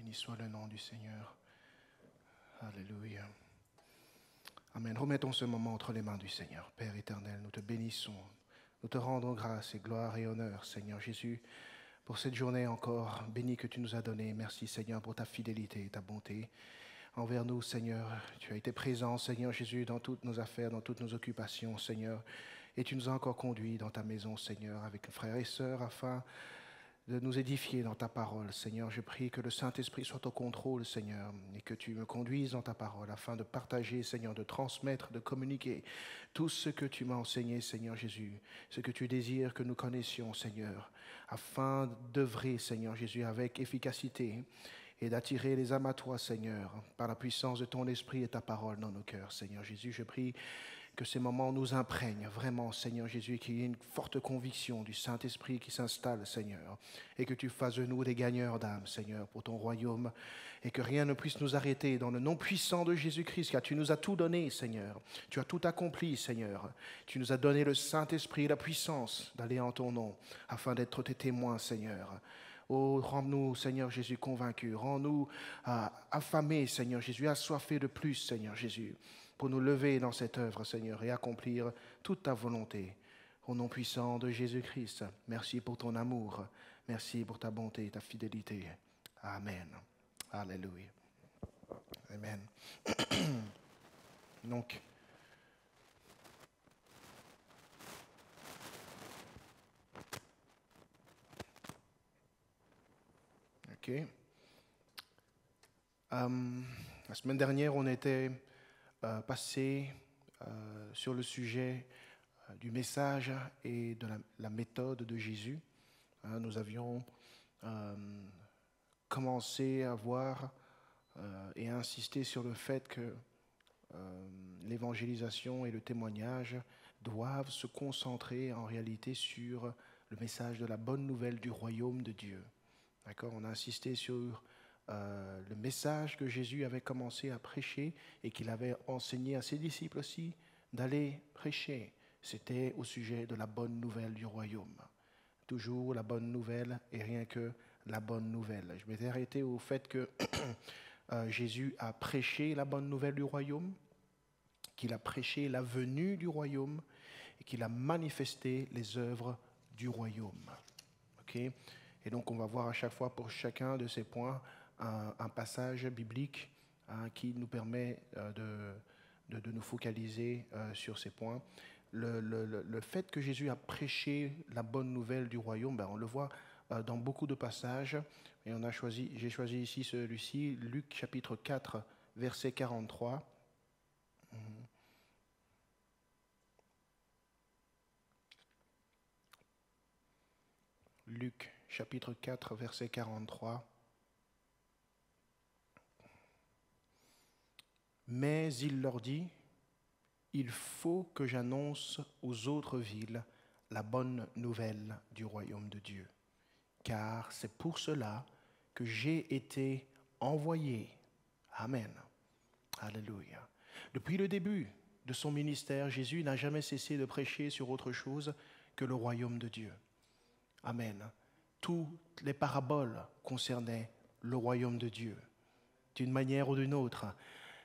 Béni soit le nom du Seigneur. Alléluia. Amen. Remettons ce moment entre les mains du Seigneur. Père éternel, nous te bénissons. Nous te rendons grâce et gloire et honneur, Seigneur Jésus, pour cette journée encore bénie que tu nous as donnée. Merci, Seigneur, pour ta fidélité et ta bonté envers nous, Seigneur. Tu as été présent, Seigneur Jésus, dans toutes nos affaires, dans toutes nos occupations, Seigneur. Et tu nous as encore conduits dans ta maison, Seigneur, avec frères et sœurs, afin de nous édifier dans ta parole. Seigneur, je prie que le Saint-Esprit soit au contrôle, Seigneur, et que tu me conduises dans ta parole, afin de partager, Seigneur, de transmettre, de communiquer tout ce que tu m'as enseigné, Seigneur Jésus, ce que tu désires que nous connaissions, Seigneur, afin d'œuvrer, Seigneur Jésus, avec efficacité, et d'attirer les âmes à toi, Seigneur, par la puissance de ton esprit et ta parole dans nos cœurs. Seigneur Jésus, je prie que ces moments nous imprègnent vraiment, Seigneur Jésus, qu'il y ait une forte conviction du Saint-Esprit qui s'installe, Seigneur, et que tu fasses de nous des gagneurs d'âme, Seigneur, pour ton royaume, et que rien ne puisse nous arrêter dans le nom puissant de Jésus-Christ, car tu nous as tout donné, Seigneur. Tu as tout accompli, Seigneur. Tu nous as donné le Saint-Esprit et la puissance d'aller en ton nom, afin d'être tes témoins, Seigneur. Oh, rends-nous, Seigneur Jésus, convaincus. Rends-nous affamés, Seigneur Jésus, assoiffés de plus, Seigneur Jésus, pour nous lever dans cette œuvre, Seigneur, et accomplir toute ta volonté. Au nom puissant de Jésus-Christ, merci pour ton amour. Merci pour ta bonté et ta fidélité. Amen. Alléluia. Amen. Donc, ok. La semaine dernière, on était passé sur le sujet du message et de la méthode de Jésus. Nous avions commencé à voir et à insister sur le fait que l'évangélisation et le témoignage doivent se concentrer en réalité sur le message de la bonne nouvelle du royaume de Dieu. D'accord ? On a insisté sur le message que Jésus avait commencé à prêcher et qu'il avait enseigné à ses disciples aussi d'aller prêcher. C'était au sujet de la bonne nouvelle du royaume. Toujours la bonne nouvelle et rien que la bonne nouvelle. Je m'étais arrêté au fait que Jésus a prêché la bonne nouvelle du royaume, qu'il a prêché la venue du royaume et qu'il a manifesté les œuvres du royaume. Okay ? Et donc on va voir à chaque fois pour chacun de ces points un passage biblique qui nous permet de nous focaliser sur ces points. Le fait que Jésus a prêché la bonne nouvelle du royaume, on le voit dans beaucoup de passages. Et j'ai choisi ici celui-ci, Luc chapitre 4, verset 43. Luc chapitre 4, verset 43. Mais il leur dit, il faut que j'annonce aux autres villes la bonne nouvelle du royaume de Dieu, car c'est pour cela que j'ai été envoyé. Amen. Alléluia. Depuis le début de son ministère, Jésus n'a jamais cessé de prêcher sur autre chose que le royaume de Dieu. Amen. Toutes les paraboles concernaient le royaume de Dieu, d'une manière ou d'une autre.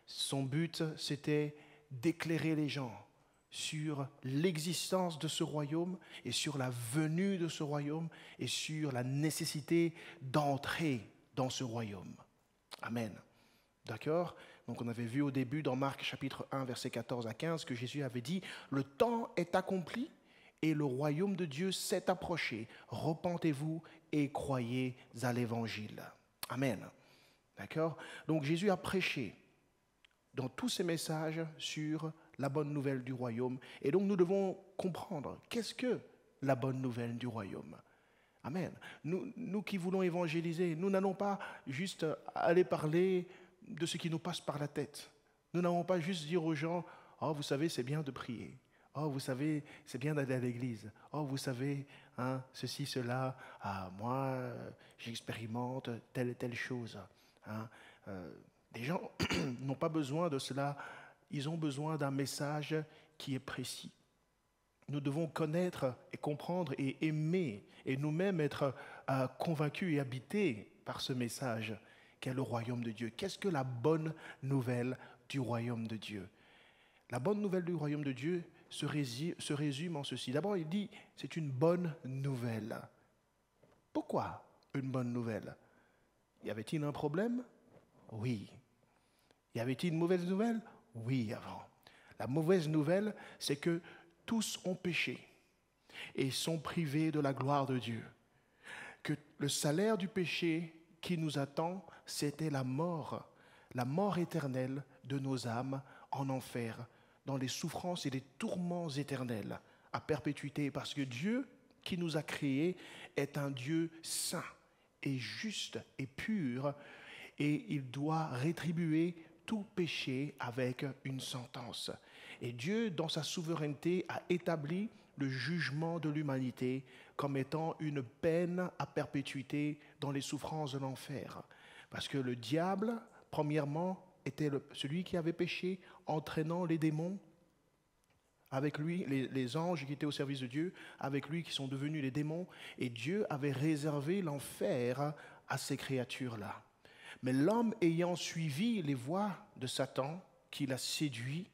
Son but, c'était d'éclairer les gens sur l'existence de ce royaume et sur la venue de ce royaume et sur la nécessité d'entrer dans ce royaume. Amen. D'accord ? Donc on avait vu au début dans Marc chapitre 1, versets 14 à 15, que Jésus avait dit « Le temps est accompli et le royaume de Dieu s'est approché. Repentez-vous et croyez à l'évangile. » Amen. D'accord ? Donc Jésus a prêché dans tous ses messages sur la bonne nouvelle du royaume. Et donc nous devons comprendre qu'est-ce que la bonne nouvelle du royaume. Amen. Nous qui voulons évangéliser, nous n'allons pas juste aller parler de ce qui nous passe par la tête. Nous n'allons pas juste dire aux gens, « Oh, vous savez, c'est bien de prier. Oh, vous savez, c'est bien d'aller à l'église. Oh, vous savez, ceci, cela. Ah, moi, j'expérimente telle et telle chose. » Les gens n'ont pas besoin de cela, ils ont besoin d'un message qui est précis. Nous devons connaître et comprendre et aimer et nous-mêmes être convaincus et habités par ce message qu'est le royaume de Dieu. Qu'est-ce que la bonne nouvelle du royaume de Dieu? La bonne nouvelle du royaume de Dieu se résume en ceci. D'abord, il dit, c'est une bonne nouvelle. Pourquoi une bonne nouvelle? Y avait-il un problème? Oui. Y avait-il une mauvaise nouvelle? Oui, avant. La mauvaise nouvelle, c'est que tous ont péché et sont privés de la gloire de Dieu. Que le salaire du péché qui nous attend, c'était la mort éternelle de nos âmes en enfer, dans les souffrances et les tourments éternels à perpétuité, parce que Dieu qui nous a créés est un Dieu saint et juste et pur, et il doit rétribuer tout péché avec une sentence. Et Dieu, dans sa souveraineté, a établi le jugement de l'humanité comme étant une peine à perpétuité dans les souffrances de l'enfer. Parce que le diable, premièrement, était celui qui avait péché, entraînant les démons avec lui, les anges qui étaient au service de Dieu, avec lui qui sont devenus les démons, et Dieu avait réservé l'enfer à ces créatures-là. Mais l'homme ayant suivi les voies de Satan, qui l'a séduit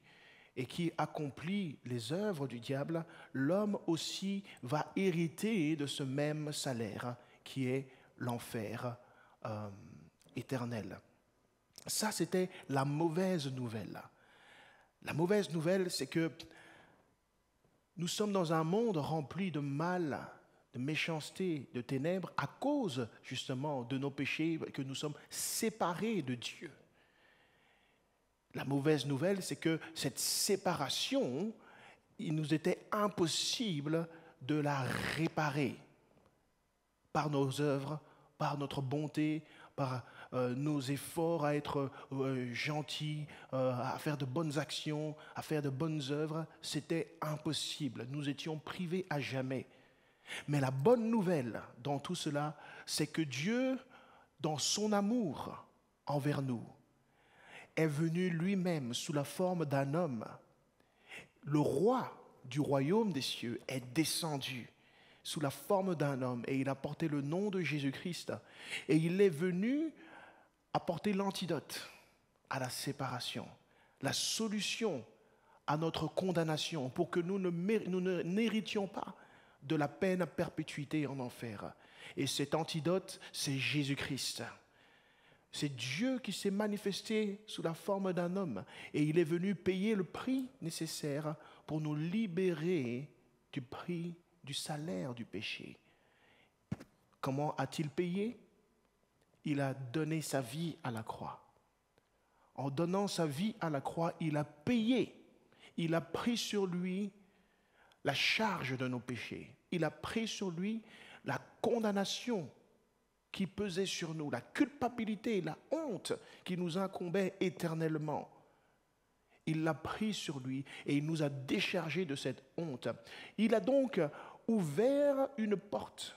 et qui accomplit les œuvres du diable, l'homme aussi va hériter de ce même salaire qui est l'enfer éternel. Ça, c'était la mauvaise nouvelle. La mauvaise nouvelle, c'est que nous sommes dans un monde rempli de mal, de méchanceté, de ténèbres, à cause justement de nos péchés, que nous sommes séparés de Dieu. La mauvaise nouvelle, c'est que cette séparation, il nous était impossible de la réparer par nos œuvres, par notre bonté, par nos efforts à être gentils, à faire de bonnes actions, à faire de bonnes œuvres. C'était impossible. Nous étions privés à jamais. Mais la bonne nouvelle dans tout cela, c'est que Dieu, dans son amour envers nous, est venu lui-même sous la forme d'un homme. Le roi du royaume des cieux est descendu sous la forme d'un homme et il a porté le nom de Jésus-Christ. Et il est venu apporter l'antidote à la séparation, la solution à notre condamnation pour que nous n'héritions pas de la peine à perpétuité en enfer. Et cet antidote, c'est Jésus-Christ. C'est Dieu qui s'est manifesté sous la forme d'un homme et il est venu payer le prix nécessaire pour nous libérer du prix du salaire du péché. Comment a-t-il payé? Il a donné sa vie à la croix. En donnant sa vie à la croix, il a payé. Il a pris sur lui la charge de nos péchés. Il a pris sur lui la condamnation qui pesait sur nous, la culpabilité, la honte qui nous incombait éternellement. Il l'a pris sur lui et il nous a déchargés de cette honte. Il a donc ouvert une porte,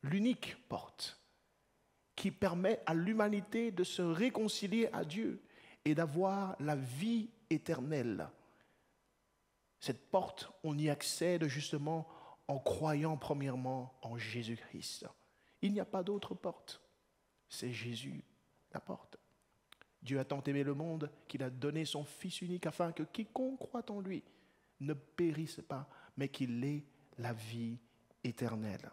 l'unique porte, qui permet à l'humanité de se réconcilier à Dieu et d'avoir la vie éternelle. Cette porte, on y accède justement en croyant premièrement en Jésus-Christ. Il n'y a pas d'autre porte. C'est Jésus, la porte. Dieu a tant aimé le monde qu'il a donné son Fils unique afin que quiconque croit en lui ne périsse pas, mais qu'il ait la vie éternelle.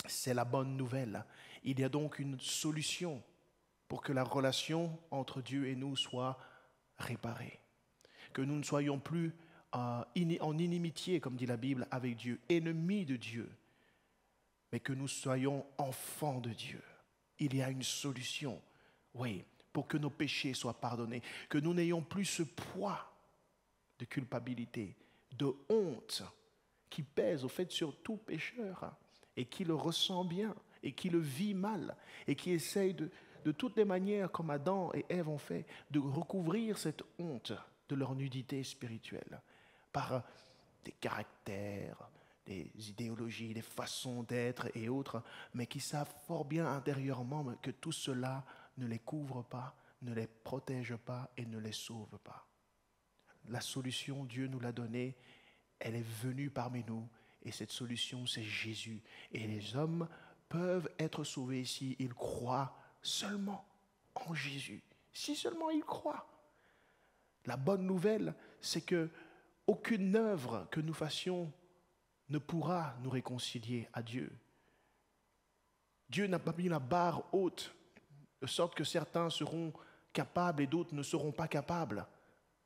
C'est la bonne nouvelle. Il y a donc une solution pour que la relation entre Dieu et nous soit réparée. Que nous ne soyons plus en inimitié, comme dit la Bible, avec Dieu, ennemis de Dieu, mais que nous soyons enfants de Dieu. Il y a une solution, oui, pour que nos péchés soient pardonnés, que nous n'ayons plus ce poids de culpabilité, de honte qui pèse au fait sur tout pécheur et qui le ressent bien et qui le vit mal et qui essaye de toutes les manières, comme Adam et Ève ont fait, de recouvrir cette honte de leur nudité spirituelle par des caractères, des idéologies, des façons d'être et autres, mais qui savent fort bien intérieurement que tout cela ne les couvre pas, ne les protège pas et ne les sauve pas. La solution, Dieu nous l'a donnée, elle est venue parmi nous et cette solution, c'est Jésus. Et les hommes peuvent être sauvés s'ils croient seulement en Jésus, si seulement il croit. La bonne nouvelle, c'est que aucune œuvre que nous fassions ne pourra nous réconcilier à Dieu. Dieu n'a pas mis la barre haute, de sorte que certains seront capables et d'autres ne seront pas capables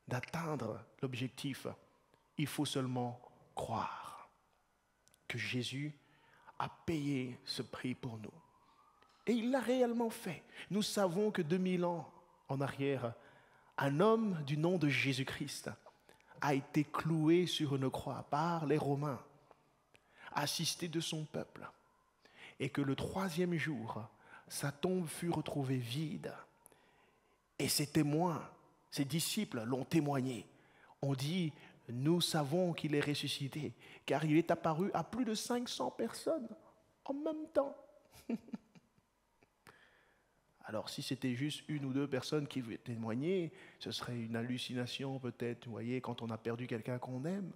d'atteindre l'objectif. Il faut seulement croire que Jésus a payé ce prix pour nous. Et il l'a réellement fait. Nous savons que 2000 ans en arrière, un homme du nom de Jésus-Christ a été cloué sur une croix par les Romains, assisté de son peuple, et que le 3e jour, sa tombe fut retrouvée vide. Et ses témoins, ses disciples l'ont témoigné. On dit, nous savons qu'il est ressuscité, car il est apparu à plus de 500 personnes en même temps. Alors, si c'était juste 1 ou 2 personnes qui témoignaient, ce serait une hallucination peut-être, vous voyez, quand on a perdu quelqu'un qu'on aime.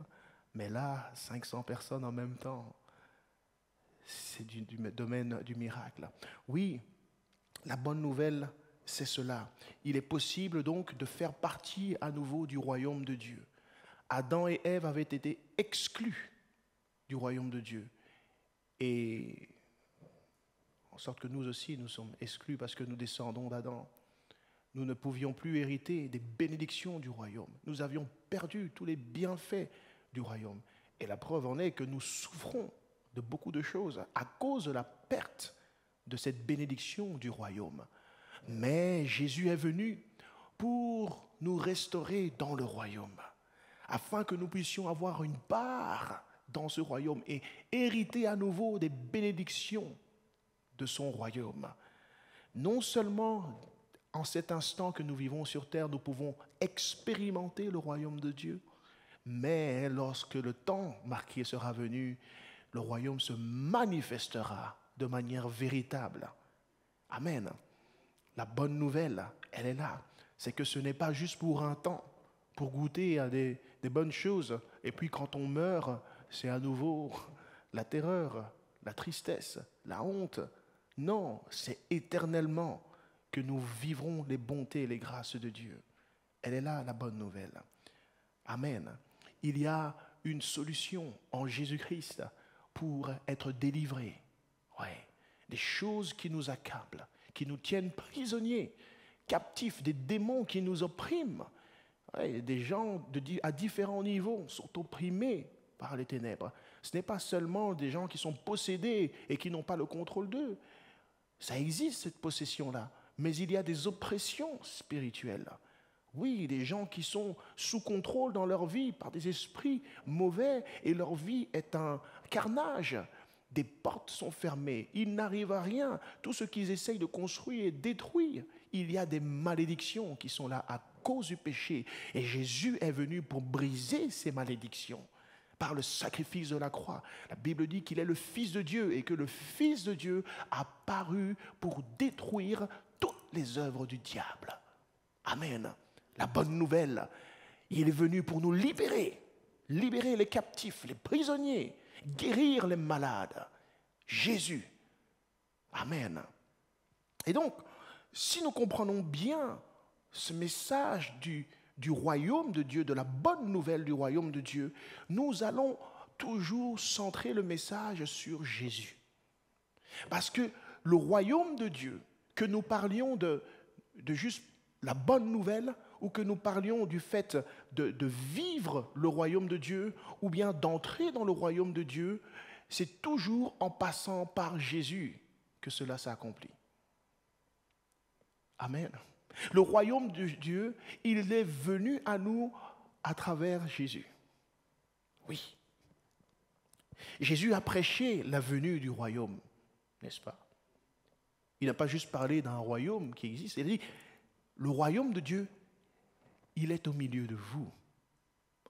Mais là, 500 personnes en même temps, c'est du domaine du miracle. Oui, la bonne nouvelle, c'est cela. Il est possible donc de faire partie à nouveau du royaume de Dieu. Adam et Ève avaient été exclus du royaume de Dieu. Et en sorte que nous aussi, nous sommes exclus parce que nous descendons d'Adam. Nous ne pouvions plus hériter des bénédictions du royaume. Nous avions perdu tous les bienfaits du royaume. Et la preuve en est que nous souffrons de beaucoup de choses à cause de la perte de cette bénédiction du royaume. Mais Jésus est venu pour nous restaurer dans le royaume, afin que nous puissions avoir une part dans ce royaume et hériter à nouveau des bénédictions de son royaume. Non seulement en cet instant que nous vivons sur terre, nous pouvons expérimenter le royaume de Dieu, mais lorsque le temps marqué sera venu, le royaume se manifestera de manière véritable. Amen. La bonne nouvelle, elle est là. C'est que ce n'est pas juste pour un temps, pour goûter à des bonnes choses, et puis quand on meurt, c'est à nouveau la terreur, la tristesse, la honte. Non, c'est éternellement que nous vivrons les bontés et les grâces de Dieu. Elle est là, la bonne nouvelle. Amen. Il y a une solution en Jésus-Christ pour être délivrés. Ouais. Des choses qui nous accablent, qui nous tiennent prisonniers, captifs, des démons qui nous oppriment. Ouais, des gens à différents niveaux sont opprimés par les ténèbres. Ce n'est pas seulement des gens qui sont possédés et qui n'ont pas le contrôle d'eux. Ça existe, cette possession-là, mais il y a des oppressions spirituelles. Oui, des gens qui sont sous contrôle dans leur vie par des esprits mauvais et leur vie est un carnage. Des portes sont fermées, il n'arrive à rien. Tout ce qu'ils essayent de construire est détruit. Il y a des malédictions qui sont là à cause du péché. Et Jésus est venu pour briser ces malédictions par le sacrifice de la croix. La Bible dit qu'il est le Fils de Dieu et que le Fils de Dieu a paru pour détruire toutes les œuvres du diable. Amen. La bonne nouvelle, il est venu pour nous libérer, libérer les captifs, les prisonniers, guérir les malades. Jésus. Amen. Et donc, si nous comprenons bien ce message du royaume de Dieu, de la bonne nouvelle du royaume de Dieu, nous allons toujours centrer le message sur Jésus. Parce que le royaume de Dieu, que nous parlions de juste la bonne nouvelle, ou que nous parlions du fait de vivre le royaume de Dieu, ou bien d'entrer dans le royaume de Dieu, c'est toujours en passant par Jésus que cela s'accomplit. Amen. Le royaume de Dieu, il est venu à nous à travers Jésus. Oui. Jésus a prêché la venue du royaume, n'est-ce pas? Il n'a pas juste parlé d'un royaume qui existe, il a dit, le royaume de Dieu, il est au milieu de vous.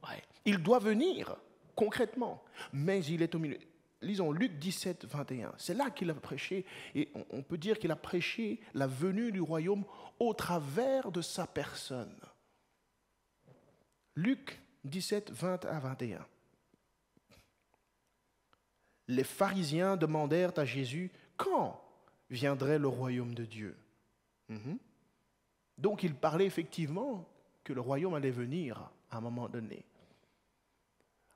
Ouais. Il doit venir concrètement, mais il est au milieu. Lisons Luc 17, 21. C'est là qu'il a prêché, et on peut dire qu'il a prêché la venue du royaume au travers de sa personne. Luc 17, 20 à 21. Les pharisiens demandèrent à Jésus quand viendrait le royaume de Dieu. Donc il parlait effectivement que le royaume allait venir à un moment donné.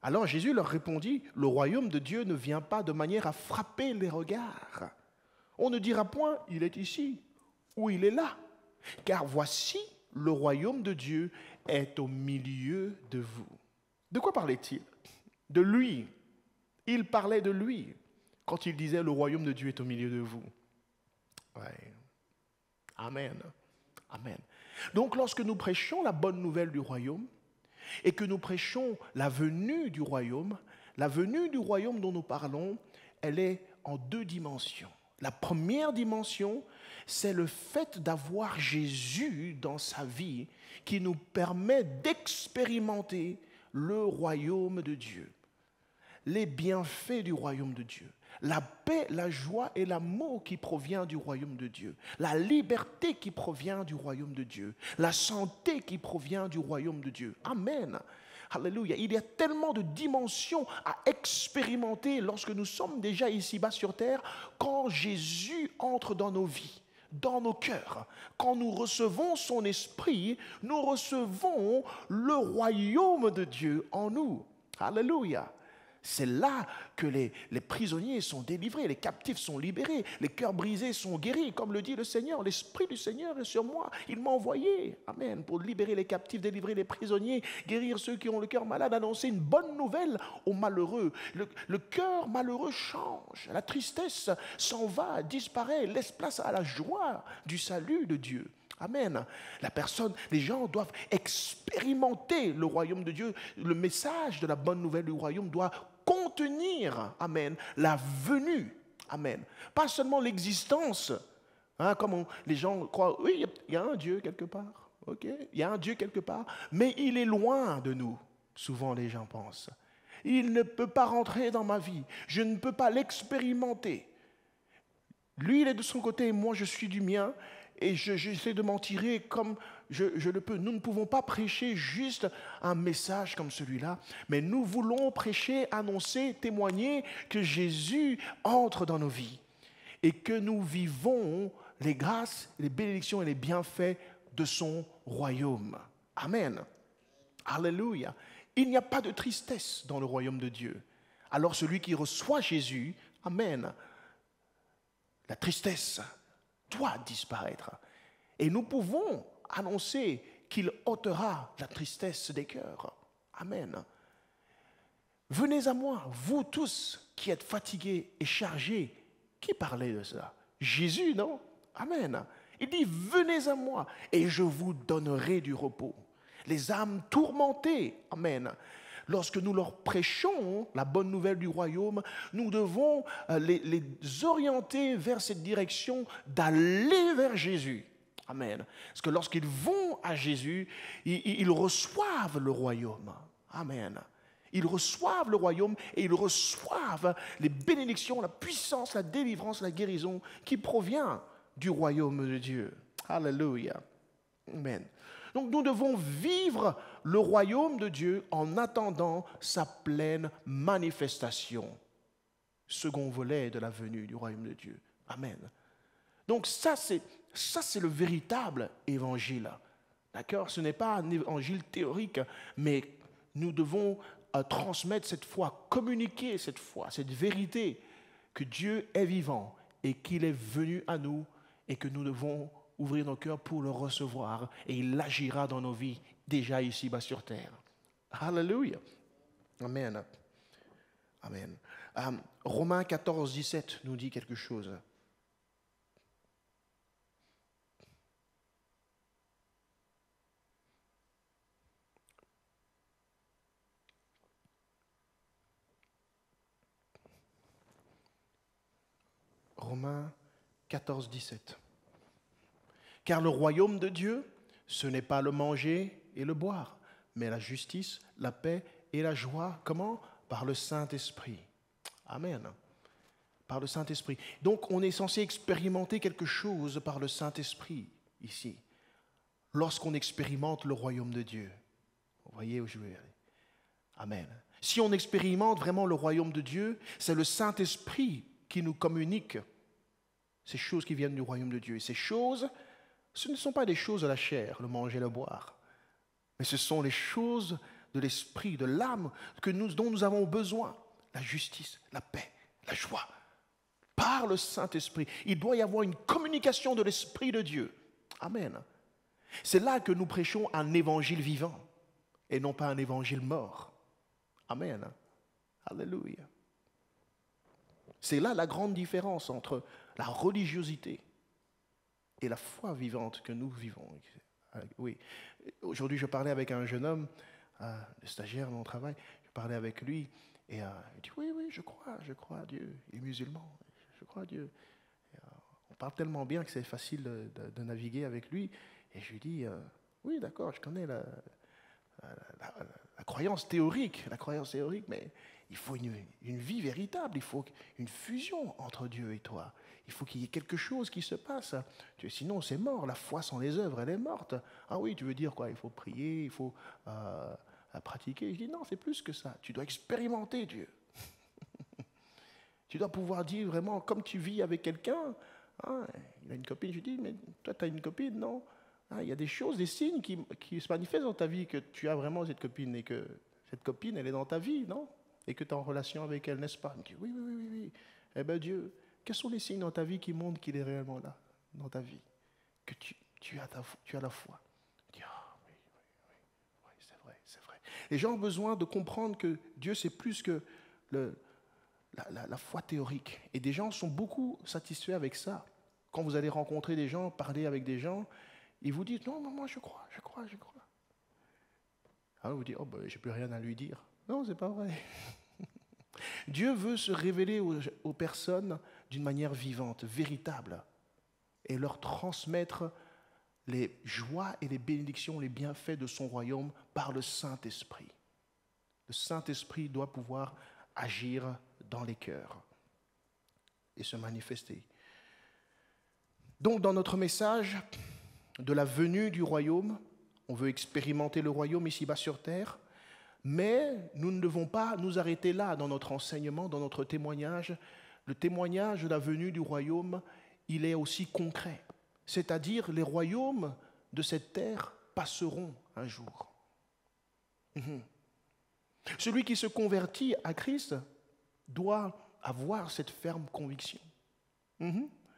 Alors Jésus leur répondit, le royaume de Dieu ne vient pas de manière à frapper les regards. On ne dira point, il est ici ou il est là, car voici, le royaume de Dieu est au milieu de vous. De quoi parlait-il? De lui. Il parlait de lui quand il disait, le royaume de Dieu est au milieu de vous. Ouais. Amen. Amen. Donc lorsque nous prêchons la bonne nouvelle du royaume, et que nous prêchons la venue du royaume dont nous parlons, elle est en deux dimensions. La première dimension, c'est le fait d'avoir Jésus dans sa vie qui nous permet d'expérimenter le royaume de Dieu, les bienfaits du royaume de Dieu, la paix, la joie et l'amour qui provient du royaume de Dieu, la liberté qui provient du royaume de Dieu, la santé qui provient du royaume de Dieu. Amen. Alléluia. Il y a tellement de dimensions à expérimenter lorsque nous sommes déjà ici-bas sur terre, quand Jésus entre dans nos vies, dans nos cœurs. Quand nous recevons son esprit, nous recevons le royaume de Dieu en nous. Alléluia. C'est là que les prisonniers sont délivrés, les captifs sont libérés, les cœurs brisés sont guéris, comme le dit le Seigneur. L'Esprit du Seigneur est sur moi. Il m'a envoyé, amen, pour libérer les captifs, délivrer les prisonniers, guérir ceux qui ont le cœur malade, annoncer une bonne nouvelle aux malheureux. Le cœur malheureux change, la tristesse s'en va, disparaît, laisse place à la joie du salut de Dieu. Amen. Les gens doivent expérimenter le royaume de Dieu. Le message de la bonne nouvelle du royaume doit contenir, amen, la venue, amen. Pas seulement l'existence, comme les gens croient, oui, il y a un Dieu quelque part, ok, il y a un Dieu quelque part, mais il est loin de nous, souvent les gens pensent. Il ne peut pas rentrer dans ma vie, je ne peux pas l'expérimenter. Lui, il est de son côté et moi, je suis du mien. Et j'essaie de m'en tirer comme je le peux. Nous ne pouvons pas prêcher juste un message comme celui-là, mais nous voulons prêcher, annoncer, témoigner que Jésus entre dans nos vies et que nous vivons les grâces, les bénédictions et les bienfaits de son royaume. Amen. Alléluia. Il n'y a pas de tristesse dans le royaume de Dieu. Alors celui qui reçoit Jésus, amen, la tristesse doit disparaître. Et nous pouvons annoncer qu'il ôtera la tristesse des cœurs. Amen. Venez à moi, vous tous qui êtes fatigués et chargés. Qui parlait de ça? Jésus, non? Amen. Il dit, venez à moi et je vous donnerai du repos. Les âmes tourmentées, amen. Lorsque nous leur prêchons la bonne nouvelle du royaume, nous devons les orienter vers cette direction d'aller vers Jésus. Amen. Parce que lorsqu'ils vont à Jésus, ils reçoivent le royaume. Amen. Ils reçoivent le royaume et ils reçoivent les bénédictions, la puissance, la délivrance, la guérison qui provient du royaume de Dieu. Alléluia. Amen. Donc nous devons vivre le royaume de Dieu en attendant sa pleine manifestation. Second volet de la venue du royaume de Dieu. Amen. Donc ça c'est le véritable évangile. D'accord? Ce n'est pas un évangile théorique, mais nous devons transmettre cette foi, communiquer cette foi, cette vérité que Dieu est vivant et qu'il est venu à nous et que nous devons ouvrir nos cœurs pour le recevoir et il agira dans nos vies déjà ici-bas sur terre. Alléluia. Amen. Amen. Romains 14, 17 nous dit quelque chose. Romains 14, 17. Car le royaume de Dieu, ce n'est pas le manger et le boire, mais la justice, la paix et la joie. Comment? Par le Saint-Esprit. Amen. Par le Saint-Esprit. Donc, on est censé expérimenter quelque chose par le Saint-Esprit, ici, lorsqu'on expérimente le royaume de Dieu. Vous voyez où je veux aller? Amen. Si on expérimente vraiment le royaume de Dieu, c'est le Saint-Esprit qui nous communique ces choses qui viennent du royaume de Dieu. Et ces choses, Ce ne sont pas des choses de la chair, le manger et le boire, mais ce sont les choses de l'esprit, de l'âme dont nous avons besoin. La justice, la paix, la joie, par le Saint-Esprit. Il doit y avoir une communication de l'Esprit de Dieu. Amen. C'est là que nous prêchons un évangile vivant et non pas un évangile mort. Amen. Alléluia. C'est là la grande différence entre la religiosité et la foi vivante que nous vivons. Oui. Aujourd'hui, je parlais avec un jeune homme, le stagiaire de mon travail, je parlais avec lui, et il dit, oui, je crois à Dieu. Il est musulman, je crois à Dieu. Et, on parle tellement bien que c'est facile de naviguer avec lui. Et je lui dis, oui, d'accord, je connais la croyance théorique, mais il faut une vie véritable, il faut une fusion entre Dieu et toi. Il faut qu'il y ait quelque chose qui se passe. Sinon, c'est mort. La foi sans les œuvres, elle est morte. Ah oui, tu veux dire quoi? Il faut prier, il faut pratiquer. Je dis non, c'est plus que ça. Tu dois expérimenter Dieu. Tu dois pouvoir dire vraiment, comme tu vis avec quelqu'un, hein, il a une copine, je dis, mais toi, tu as une copine, non? Il y a des choses, des signes qui se manifestent dans ta vie, que tu as vraiment cette copine, et que cette copine, elle est dans ta vie, non? Et que tu es en relation avec elle, n'est-ce pas? Il me dit, oui. Eh bien Dieu, quels sont les signes dans ta vie qui montrent qu'il est réellement là, dans ta vie? Que tu as la foi. Je dis, oui, c'est vrai. Les gens ont besoin de comprendre que Dieu, c'est plus que la foi théorique. Et des gens sont beaucoup satisfaits avec ça. Quand vous allez rencontrer des gens, parler avec des gens, ils vous disent, non, moi je crois. Alors vous dites, oh ben, j'ai plus rien à lui dire. Non, c'est pas vrai. Dieu veut se révéler aux personnes d'une manière vivante, véritable, et leur transmettre les joies et les bénédictions, les bienfaits de son royaume par le Saint-Esprit. Le Saint-Esprit doit pouvoir agir dans les cœurs et se manifester. Donc, dans notre message de la venue du royaume, on veut expérimenter le royaume ici-bas sur terre, mais nous ne devons pas nous arrêter là dans notre enseignement, dans notre témoignage. Le témoignage de la venue du royaume, il est aussi concret. C'est-à-dire, les royaumes de cette terre passeront un jour. Celui qui se convertit à Christ doit avoir cette ferme conviction.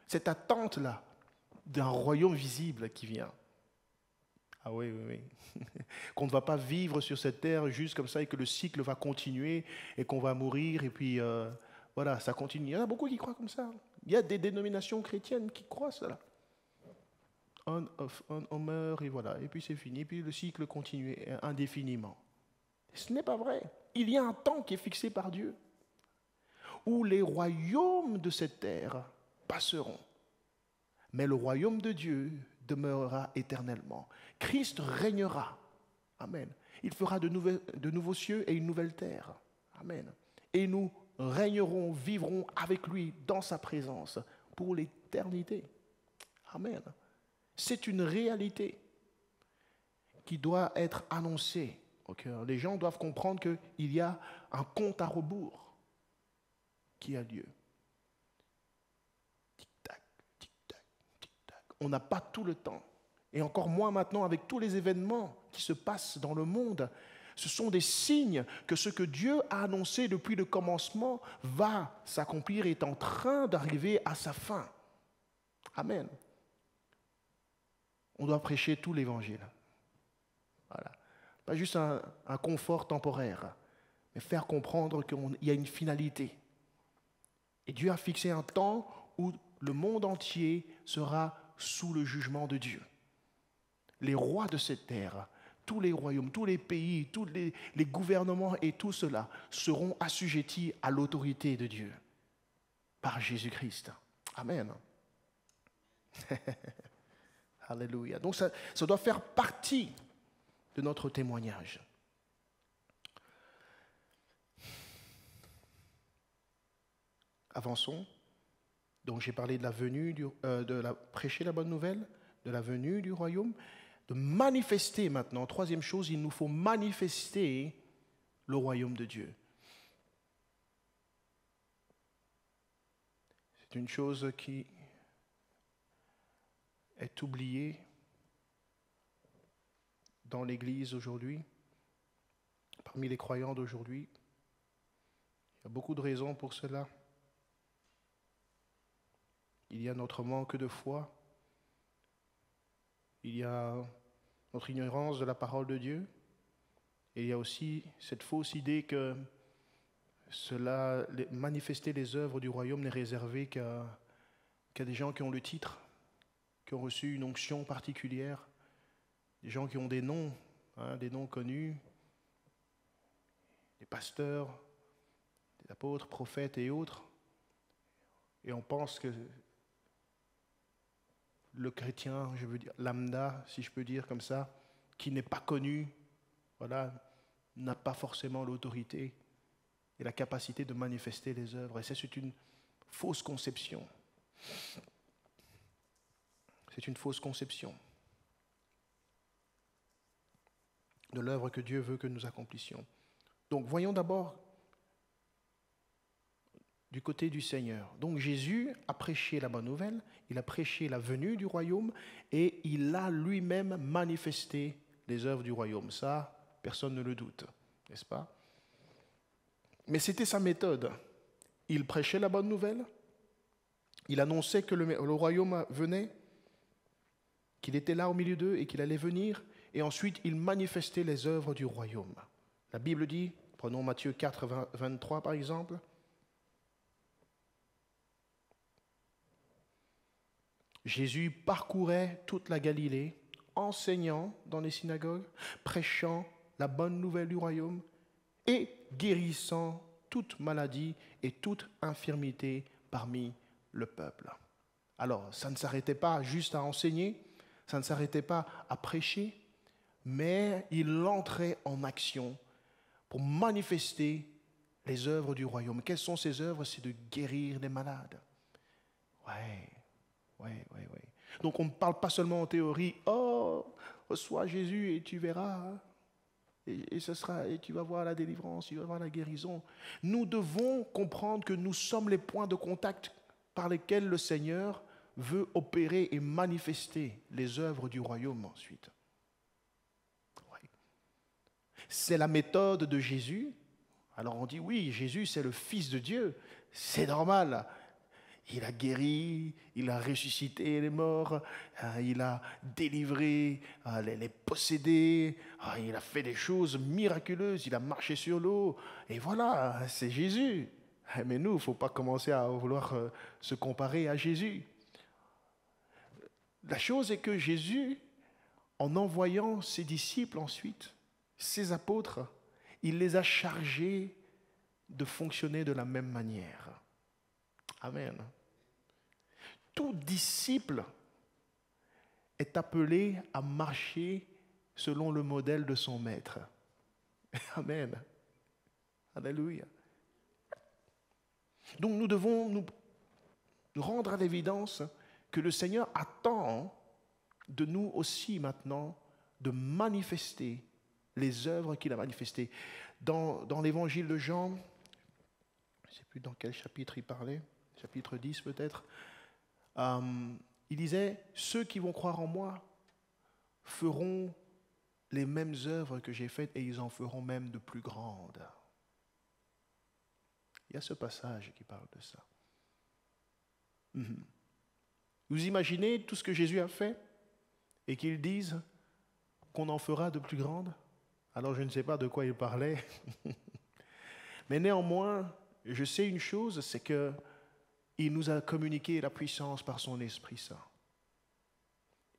Cette attente-là d'un royaume visible qui vient. Ah oui. Qu'on ne va pas vivre sur cette terre juste comme ça et que le cycle va continuer et qu'on va mourir et puis voilà, ça continue. Il y en a beaucoup qui croient comme ça. Il y a des dénominations chrétiennes qui croient cela. On meurt et voilà, et puis c'est fini, et puis le cycle continue indéfiniment. Ce n'est pas vrai. Il y a un temps qui est fixé par Dieu où les royaumes de cette terre passeront. Mais le royaume de Dieu demeurera éternellement. Christ régnera. Amen. Il fera de nouveaux cieux et une nouvelle terre. Amen. Et nous régnerons, vivrons avec lui dans sa présence pour l'éternité. Amen. C'est une réalité qui doit être annoncée au cœur. Les gens doivent comprendre qu'il y a un compte à rebours qui a lieu. On n'a pas tout le temps. Et encore moins maintenant avec tous les événements qui se passent dans le monde. Ce sont des signes que ce que Dieu a annoncé depuis le commencement va s'accomplir et est en train d'arriver à sa fin. Amen. On doit prêcher tout l'évangile. Voilà. Pas juste un confort temporaire, mais faire comprendre qu'il y a une finalité. Et Dieu a fixé un temps où le monde entier sera sous le jugement de Dieu. Les rois de cette terre, tous les royaumes, tous les pays, tous les gouvernements et tout cela seront assujettis à l'autorité de Dieu par Jésus-Christ. Amen. Alléluia. Donc ça doit faire partie de notre témoignage. Avançons. Donc j'ai parlé de la venue, prêcher la bonne nouvelle, de la venue du royaume, de manifester maintenant. Troisième chose, il nous faut manifester le royaume de Dieu. C'est une chose qui est oublié dans l'Église aujourd'hui, parmi les croyants d'aujourd'hui. Il y a beaucoup de raisons pour cela. Il y a notre manque de foi. Il y a notre ignorance de la parole de Dieu. Et il y a aussi cette fausse idée que manifester les œuvres du royaume n'est réservé qu'à des gens qui ont le titre, qui ont reçu une onction particulière, des gens qui ont des noms, des noms connus, des pasteurs, des apôtres, prophètes et autres. Et on pense que le chrétien, je veux dire lambda, si je peux dire comme ça, qui n'est pas connu, voilà, n'a pas forcément l'autorité et la capacité de manifester les œuvres. Et ça, c'est une fausse conception. C'est une fausse conception de l'œuvre que Dieu veut que nous accomplissions. Donc, voyons d'abord du côté du Seigneur. Donc, Jésus a prêché la bonne nouvelle, il a prêché la venue du royaume et il a lui-même manifesté les œuvres du royaume. Ça, personne ne le doute, n'est-ce pas? Mais c'était sa méthode. Il prêchait la bonne nouvelle, il annonçait que le royaume venait, qu'il était là au milieu d'eux et qu'il allait venir, et ensuite il manifestait les œuvres du royaume. La Bible dit, prenons Matthieu 4, 23 par exemple, Jésus parcourait toute la Galilée, enseignant dans les synagogues, prêchant la bonne nouvelle du royaume et guérissant toute maladie et toute infirmité parmi le peuple. Alors, ça ne s'arrêtait pas juste à enseigner, ça ne s'arrêtait pas à prêcher, mais il entrait en action pour manifester les œuvres du royaume. Quelles sont ces œuvres? C'est de guérir les malades. Ouais. Donc on ne parle pas seulement en théorie. Oh, reçois Jésus et tu verras. Et tu vas voir la délivrance, tu vas voir la guérison. Nous devons comprendre que nous sommes les points de contact par lesquels le Seigneur veut opérer et manifester les œuvres du royaume ensuite. Ouais. C'est la méthode de Jésus. Alors on dit oui, Jésus c'est le Fils de Dieu. C'est normal. Il a guéri, il a ressuscité les morts, il a délivré les possédés, il a fait des choses miraculeuses, il a marché sur l'eau. Et voilà, c'est Jésus. Mais nous, il ne faut pas commencer à vouloir se comparer à Jésus. La chose est que Jésus, en envoyant ses disciples ensuite, ses apôtres, il les a chargés de fonctionner de la même manière. Amen. Tout disciple est appelé à marcher selon le modèle de son maître. Amen. Alléluia. Donc nous devons nous rendre à l'évidence que le Seigneur attend de nous aussi maintenant de manifester les œuvres qu'il a manifestées. Dans l'évangile de Jean, je ne sais plus dans quel chapitre il parlait, chapitre 10 peut-être, il disait, ceux qui vont croire en moi feront les mêmes œuvres que j'ai faites et ils en feront même de plus grandes. Il y a ce passage qui parle de ça. Vous imaginez tout ce que Jésus a fait et qu'il dise qu'on en fera de plus grandes? Alors je ne sais pas de quoi il parlait. Mais néanmoins, je sais une chose, c'est que il nous a communiqué la puissance par son Esprit Saint.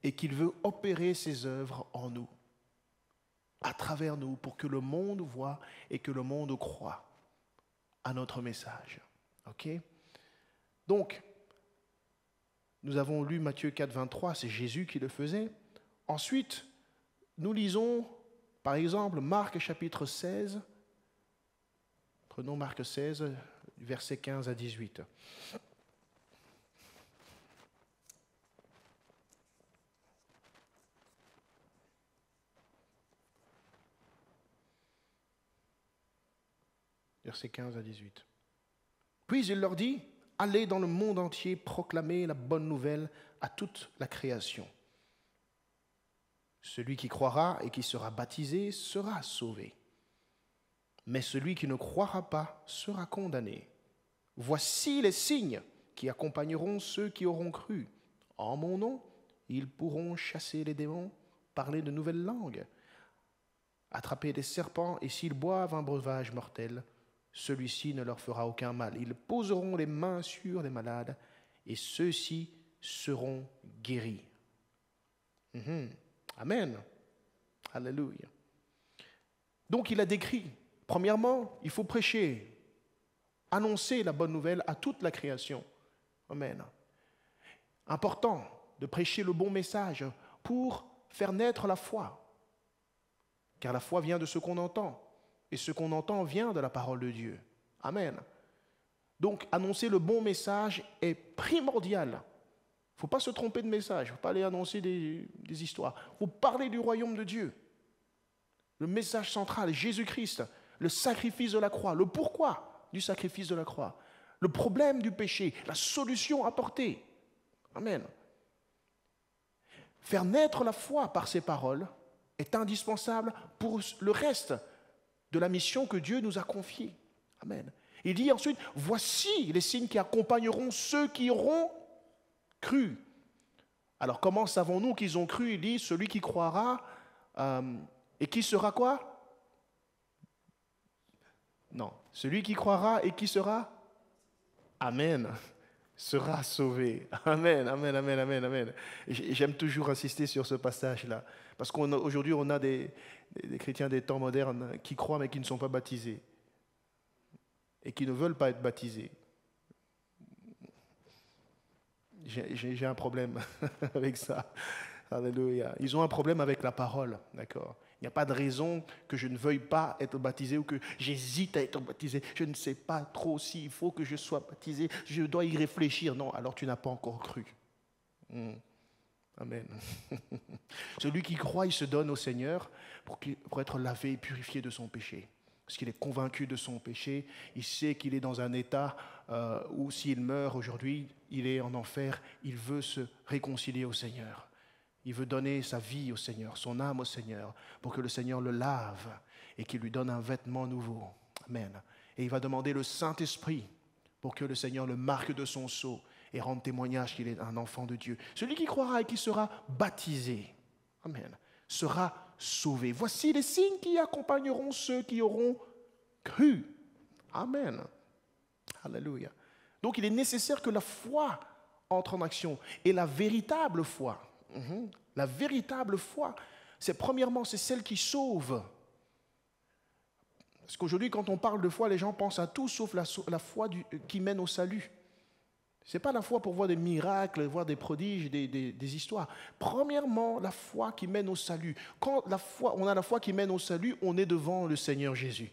Et qu'il veut opérer ses œuvres en nous, à travers nous, pour que le monde voie et que le monde croie à notre message. Ok? Donc, nous avons lu Matthieu 4, 23, c'est Jésus qui le faisait. Ensuite, nous lisons, par exemple, Marc chapitre 16. Prenons Marc 16, versets 15 à 18. Versets 15 à 18. Puis il leur dit, allez dans le monde entier proclamer la bonne nouvelle à toute la création. Celui qui croira et qui sera baptisé sera sauvé. Mais celui qui ne croira pas sera condamné. Voici les signes qui accompagneront ceux qui auront cru. En mon nom, ils pourront chasser les démons, parler de nouvelles langues, attraper des serpents, et s'ils boivent un breuvage mortel, celui-ci ne leur fera aucun mal. Ils poseront les mains sur les malades, et ceux-ci seront guéris. Amen. Alléluia. Donc il a décrit, premièrement, il faut prêcher, annoncer la bonne nouvelle à toute la création. Amen. Important de prêcher le bon message pour faire naître la foi. Car la foi vient de ce qu'on entend. Et ce qu'on entend vient de la parole de Dieu. Amen. Donc, annoncer le bon message est primordial. Il ne faut pas se tromper de message. Il ne faut pas aller annoncer des histoires. Il faut parler du royaume de Dieu. Le message central, Jésus-Christ, le sacrifice de la croix, le pourquoi du sacrifice de la croix, le problème du péché, la solution apportée. Amen. Faire naître la foi par ces paroles est indispensable pour le reste de la mission que Dieu nous a confiée. Amen. Il dit ensuite, voici les signes qui accompagneront ceux qui auront cru. Alors comment savons-nous qu'ils ont cru? Il dit, celui qui croira et qui sera quoi? Non, celui qui croira et qui sera? Amen. Sera sauvé. Amen, amen, amen, amen, amen. Et j'aime toujours insister sur ce passage-là. Parce qu'aujourd'hui, on a des chrétiens des temps modernes qui croient mais qui ne sont pas baptisés. Et qui ne veulent pas être baptisés. J'ai un problème avec ça. Alléluia. Ils ont un problème avec la parole, d'accord? Il n'y a pas de raison que je ne veuille pas être baptisé ou que j'hésite à être baptisé. Je ne sais pas trop s'il faut que je sois baptisé. Je dois y réfléchir. Non, alors tu n'as pas encore cru. Amen. Celui qui croit, il se donne au Seigneur pour être lavé et purifié de son péché. Parce qu'il est convaincu de son péché. Il sait qu'il est dans un état où s'il meurt aujourd'hui, il est en enfer. Il veut se réconcilier au Seigneur. Il veut donner sa vie au Seigneur, son âme au Seigneur, pour que le Seigneur le lave et qu'il lui donne un vêtement nouveau. Amen. Et il va demander le Saint-Esprit pour que le Seigneur le marque de son sceau et rende témoignage qu'il est un enfant de Dieu. Celui qui croira et qui sera baptisé, amen, sera sauvé. Voici les signes qui accompagneront ceux qui auront cru. Amen. Alléluia. Donc il est nécessaire que la foi entre en action. Et la véritable foi, la véritable foi, c'est premièrement, c'est celle qui sauve. Parce qu'aujourd'hui, quand on parle de foi, les gens pensent à tout sauf la foi qui mène au salut. Ce n'est pas la foi pour voir des miracles, voir des prodiges, des histoires. Premièrement, la foi qui mène au salut. Quand on a la foi qui mène au salut, on est devant le Seigneur Jésus.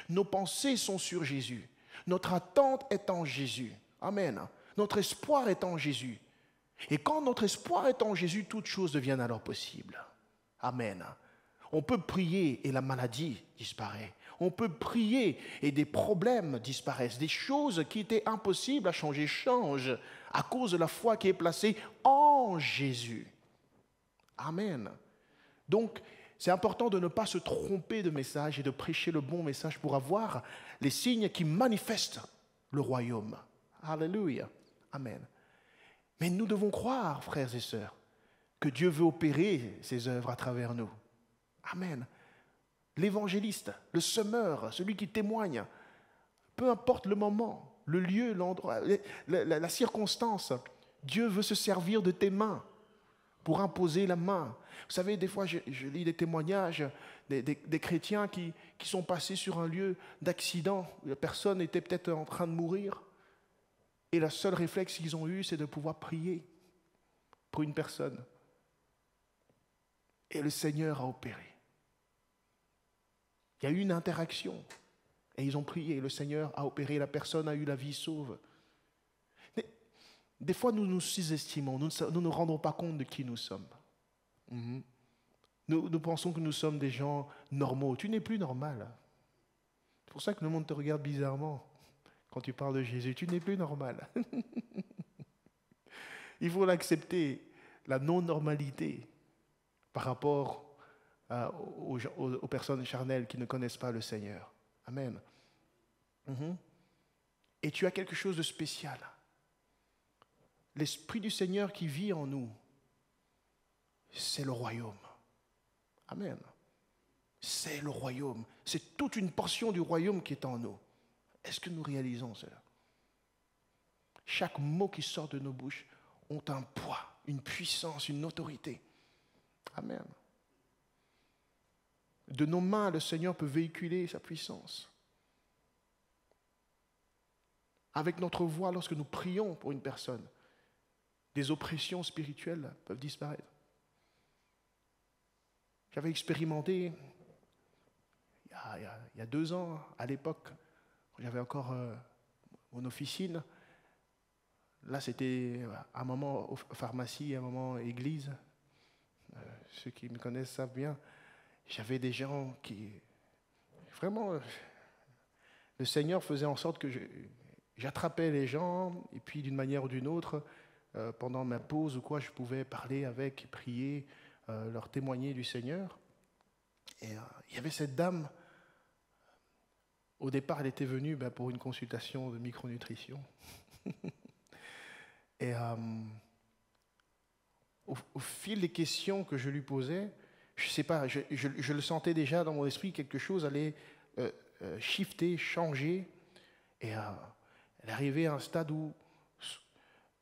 Nos pensées sont sur Jésus. Notre attente est en Jésus. Amen. Notre espoir est en Jésus. Et quand notre espoir est en Jésus, toutes choses deviennent alors possibles. Amen. On peut prier et la maladie disparaît. On peut prier et des problèmes disparaissent. Des choses qui étaient impossibles à changer changent à cause de la foi qui est placée en Jésus. Amen. Donc, c'est important de ne pas se tromper de message et de prêcher le bon message pour avoir les signes qui manifestent le royaume. Alléluia. Amen. Mais nous devons croire, frères et sœurs, que Dieu veut opérer ses œuvres à travers nous. Amen. L'évangéliste, le semeur, celui qui témoigne, peu importe le moment, le lieu, l'endroit, la circonstance, Dieu veut se servir de tes mains pour imposer la main. Vous savez, des fois, je lis des témoignages des chrétiens qui sont passés sur un lieu d'accident, où la personne était peut-être en train de mourir, et le seul réflexe qu'ils ont eu, c'est de pouvoir prier pour une personne. Et le Seigneur a opéré. Il y a eu une interaction. Et ils ont prié. Le Seigneur a opéré. La personne a eu la vie sauve. Mais des fois, nous nous sous-estimons. Nous ne nous rendons pas compte de qui nous sommes. Nous pensons que nous sommes des gens normaux. Tu n'es plus normal. C'est pour ça que le monde te regarde bizarrement. quand tu parles de Jésus. Tu n'es plus normal. Il faut l'accepter, la non-normalité par rapport aux personnes charnelles qui ne connaissent pas le Seigneur. Amen. Et tu as quelque chose de spécial. L'Esprit du Seigneur qui vit en nous, c'est le royaume. Amen. C'est le royaume. C'est toute une portion du royaume qui est en nous. Est-ce que nous réalisons cela? Chaque mot qui sort de nos bouches ont un poids, une puissance, une autorité. Amen. De nos mains, le Seigneur peut véhiculer sa puissance. Avec notre voix, lorsque nous prions pour une personne, des oppressions spirituelles peuvent disparaître. J'avais expérimenté, il y a 2 ans, à l'époque, quand j'avais encore mon officine. Là, c'était un moment pharmacie, un moment église. Ceux qui me connaissent savent bien. J'avais des gens qui... Vraiment, le Seigneur faisait en sorte que j'attrapais les gens, et puis d'une manière ou d'une autre, pendant ma pause ou quoi, je pouvais parler avec, prier, leur témoigner du Seigneur. Et il y avait cette dame, au départ, elle était venue pour une consultation de micronutrition. Et au fil des questions que je lui posais, je ne sais pas, je le sentais déjà dans mon esprit, quelque chose allait shifter, changer. Et elle arrivait à un stade où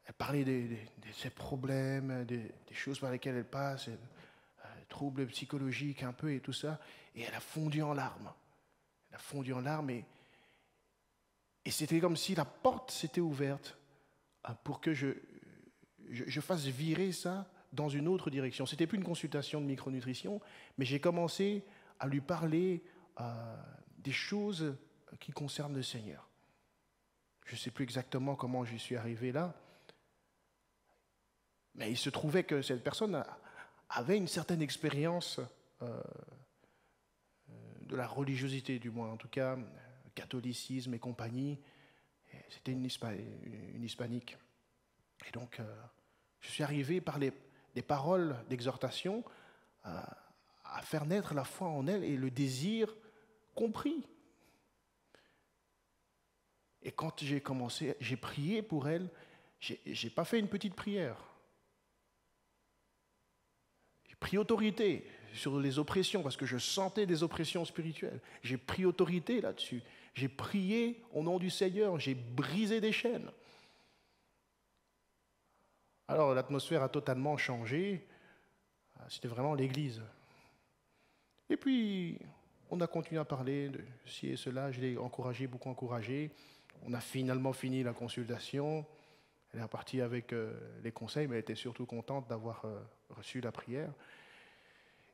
elle parlait de ses problèmes, des choses par lesquelles elle passe, troubles psychologiques un peu et tout ça. Et elle a fondu en larmes. Elle a fondu en larmes et c'était comme si la porte s'était ouverte pour que je fasse virer ça dans une autre direction. Ce n'était plus une consultation de micronutrition, mais j'ai commencé à lui parler des choses qui concernent le Seigneur. Je ne sais plus exactement comment j'y suis arrivé là, mais il se trouvait que cette personne avait une certaine expérience de la religiosité, du moins, en tout cas, catholicisme et compagnie. C'était une hispanique. Et donc, je suis arrivé par des paroles d'exhortation à faire naître la foi en elle et le désir compris. Et quand j'ai commencé, j'ai prié pour elle, j'ai pas fait une petite prière. J'ai pris autorité sur les oppressions, parce que je sentais des oppressions spirituelles. J'ai pris autorité là-dessus. J'ai prié au nom du Seigneur, j'ai brisé des chaînes. Alors l'atmosphère a totalement changé. C'était vraiment l'église. Et puis, on a continué à parler de ci et cela. Je l'ai encouragé, beaucoup encouragé. On a finalement fini la consultation. Elle est repartie avec les conseils, mais elle était surtout contente d'avoir reçu la prière.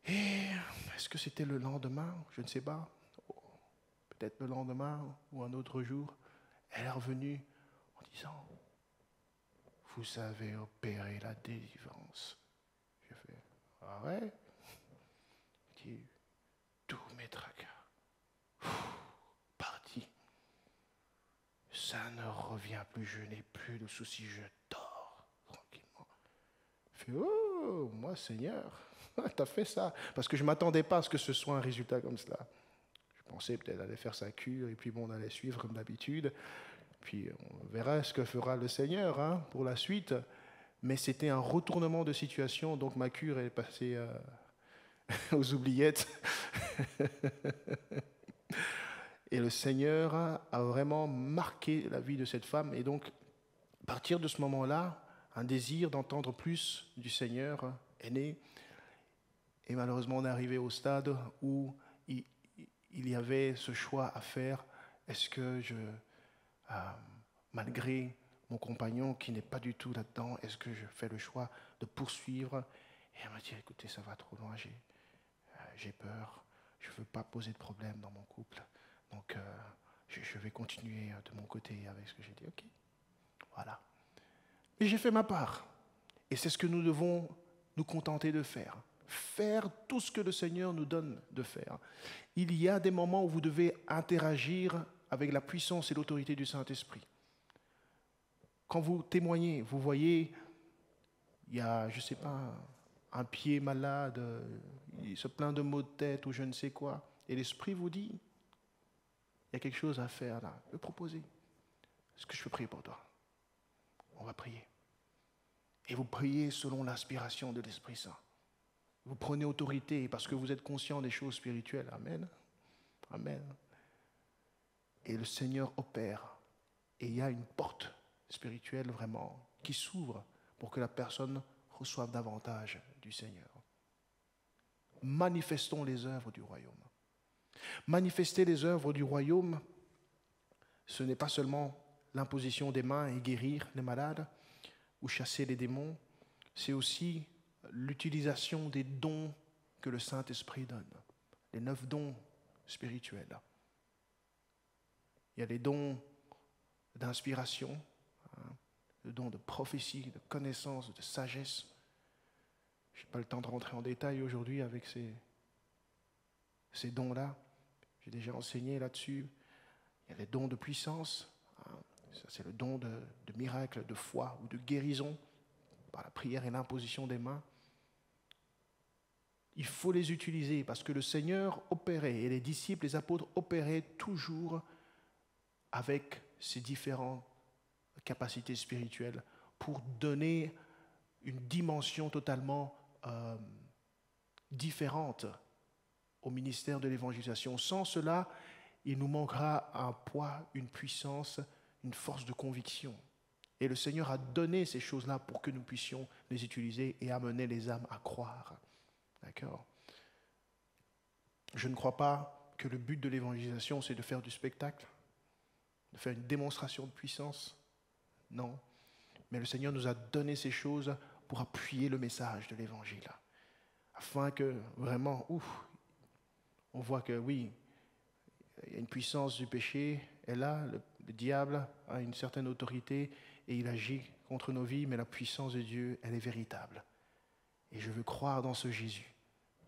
Et est-ce que c'était le lendemain? Je ne sais pas. Peut-être le lendemain ou un autre jour. Elle est revenue en disant: vous avez opéré la délivrance. J'ai fait: ah ouais? Il dit: tous mes tracas, parti. Ça ne revient plus, je n'ai plus de soucis, je dors tranquillement. Je fais: oh, moi Seigneur, t'as fait ça. Parce que je ne m'attendais pas à ce que ce soit un résultat comme cela. Je pensais peut-être aller faire sa cure, et puis bon, on allait suivre comme d'habitude. Puis on verra ce que fera le Seigneur pour la suite. Mais c'était un retournement de situation, donc ma cure est passée aux oubliettes. Et le Seigneur a vraiment marqué la vie de cette femme. Et donc, à partir de ce moment-là, un désir d'entendre plus du Seigneur est né. Et malheureusement, on est arrivé au stade où il y avait ce choix à faire. Est-ce que malgré mon compagnon qui n'est pas du tout là-dedans, est-ce que je fais le choix de poursuivre? Et elle m'a dit: écoutez, ça va trop loin, j'ai peur, je ne veux pas poser de problème dans mon couple. Donc, je vais continuer de mon côté avec ce que j'ai dit. OK, voilà. Et j'ai fait ma part. Et c'est ce que nous devons nous contenter de faire. Faire tout ce que le Seigneur nous donne de faire. Il y a des moments où vous devez interagir avec la puissance et l'autorité du Saint-Esprit. Quand vous témoignez, vous voyez, il y a, je ne sais pas, un pied malade, il se plaint de maux de tête ou je ne sais quoi, et l'Esprit vous dit, il y a quelque chose à faire là, le proposer. Est-ce que je peux prier pour toi? On va prier. Et vous priez selon l'inspiration de l'Esprit Saint. Vous prenez autorité parce que vous êtes conscient des choses spirituelles. Amen. Amen. Et le Seigneur opère. Et il y a une porte spirituelle vraiment qui s'ouvre pour que la personne reçoive davantage du Seigneur. Manifestons les œuvres du royaume. Manifester les œuvres du royaume, ce n'est pas seulement l'imposition des mains et guérir les malades ou chasser les démons, c'est aussi l'utilisation des dons que le Saint-Esprit donne, les 9 dons spirituels. Il y a les dons d'inspiration, le don de prophétie, de connaissance, de sagesse. Je n'ai pas le temps de rentrer en détail aujourd'hui avec ces dons-là. J'ai déjà enseigné là-dessus. Il y a les dons de puissance. Ça, c'est le don de miracle, de foi ou de guérison par la prière et l'imposition des mains. Il faut les utiliser parce que le Seigneur opérait et les disciples, les apôtres opéraient toujours avec ces différentes capacités spirituelles pour donner une dimension totalement différente au ministère de l'évangélisation. Sans cela, il nous manquera un poids, une puissance, une force de conviction. Et le Seigneur a donné ces choses-là pour que nous puissions les utiliser et amener les âmes à croire. D'accord? Je ne crois pas que le but de l'évangélisation, c'est de faire du spectacle, de faire une démonstration de puissance. Non. Mais le Seigneur nous a donné ces choses pour appuyer le message de l'évangile. Afin que vraiment, on voit que oui, il y a une puissance du péché, et là, le diable a une certaine autorité et il agit contre nos vies, mais la puissance de Dieu, elle est véritable. Et je veux croire dans ce Jésus,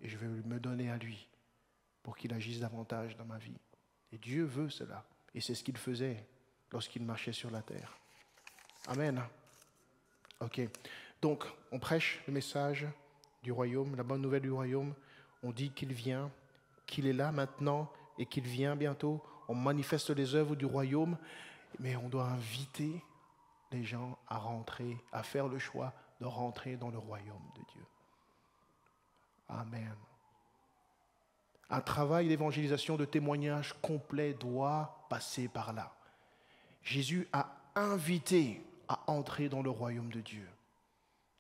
et je veux me donner à lui pour qu'il agisse davantage dans ma vie. Et Dieu veut cela, et c'est ce qu'il faisait lorsqu'il marchait sur la terre. Amen. Ok, donc on prêche le message du royaume, la bonne nouvelle du royaume. On dit qu'il vient, qu'il est là maintenant et qu'il vient bientôt. On manifeste les œuvres du royaume, mais on doit inviter les gens à rentrer, à faire le choix de rentrer dans le royaume de Dieu. Amen. Un travail d'évangélisation, de témoignage complet doit passer par là. Jésus a invité à entrer dans le royaume de Dieu.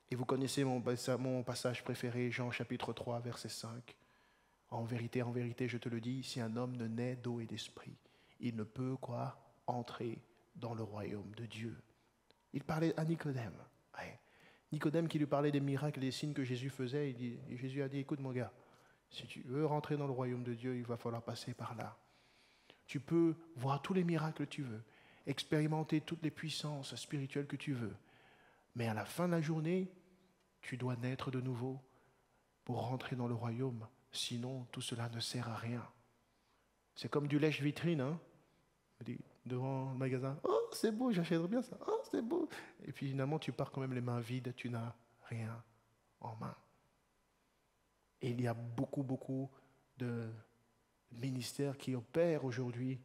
Et vous connaissez mon passage préféré, Jean chapitre 3, verset 5. En vérité, je te le dis, si un homme ne naît d'eau et d'esprit, il ne peut quoi? Entrer dans le royaume de Dieu. Il parlait à Nicodème. Ouais. Nicodème qui lui parlait des miracles et des signes que Jésus faisait. Et Jésus a dit, écoute mon gars, si tu veux rentrer dans le royaume de Dieu, il va falloir passer par là. Tu peux voir tous les miracles que tu veux, expérimenter toutes les puissances spirituelles que tu veux. Mais à la fin de la journée, tu dois naître de nouveau pour rentrer dans le royaume. Sinon, tout cela ne sert à rien. C'est comme du lèche-vitrine, hein? Devant le magasin, « Oh, c'est beau, j'achèterais bien ça. Oh, c'est beau. » Et puis finalement, tu pars quand même les mains vides, tu n'as rien en main. Et il y a beaucoup de ministères qui opèrent aujourd'hui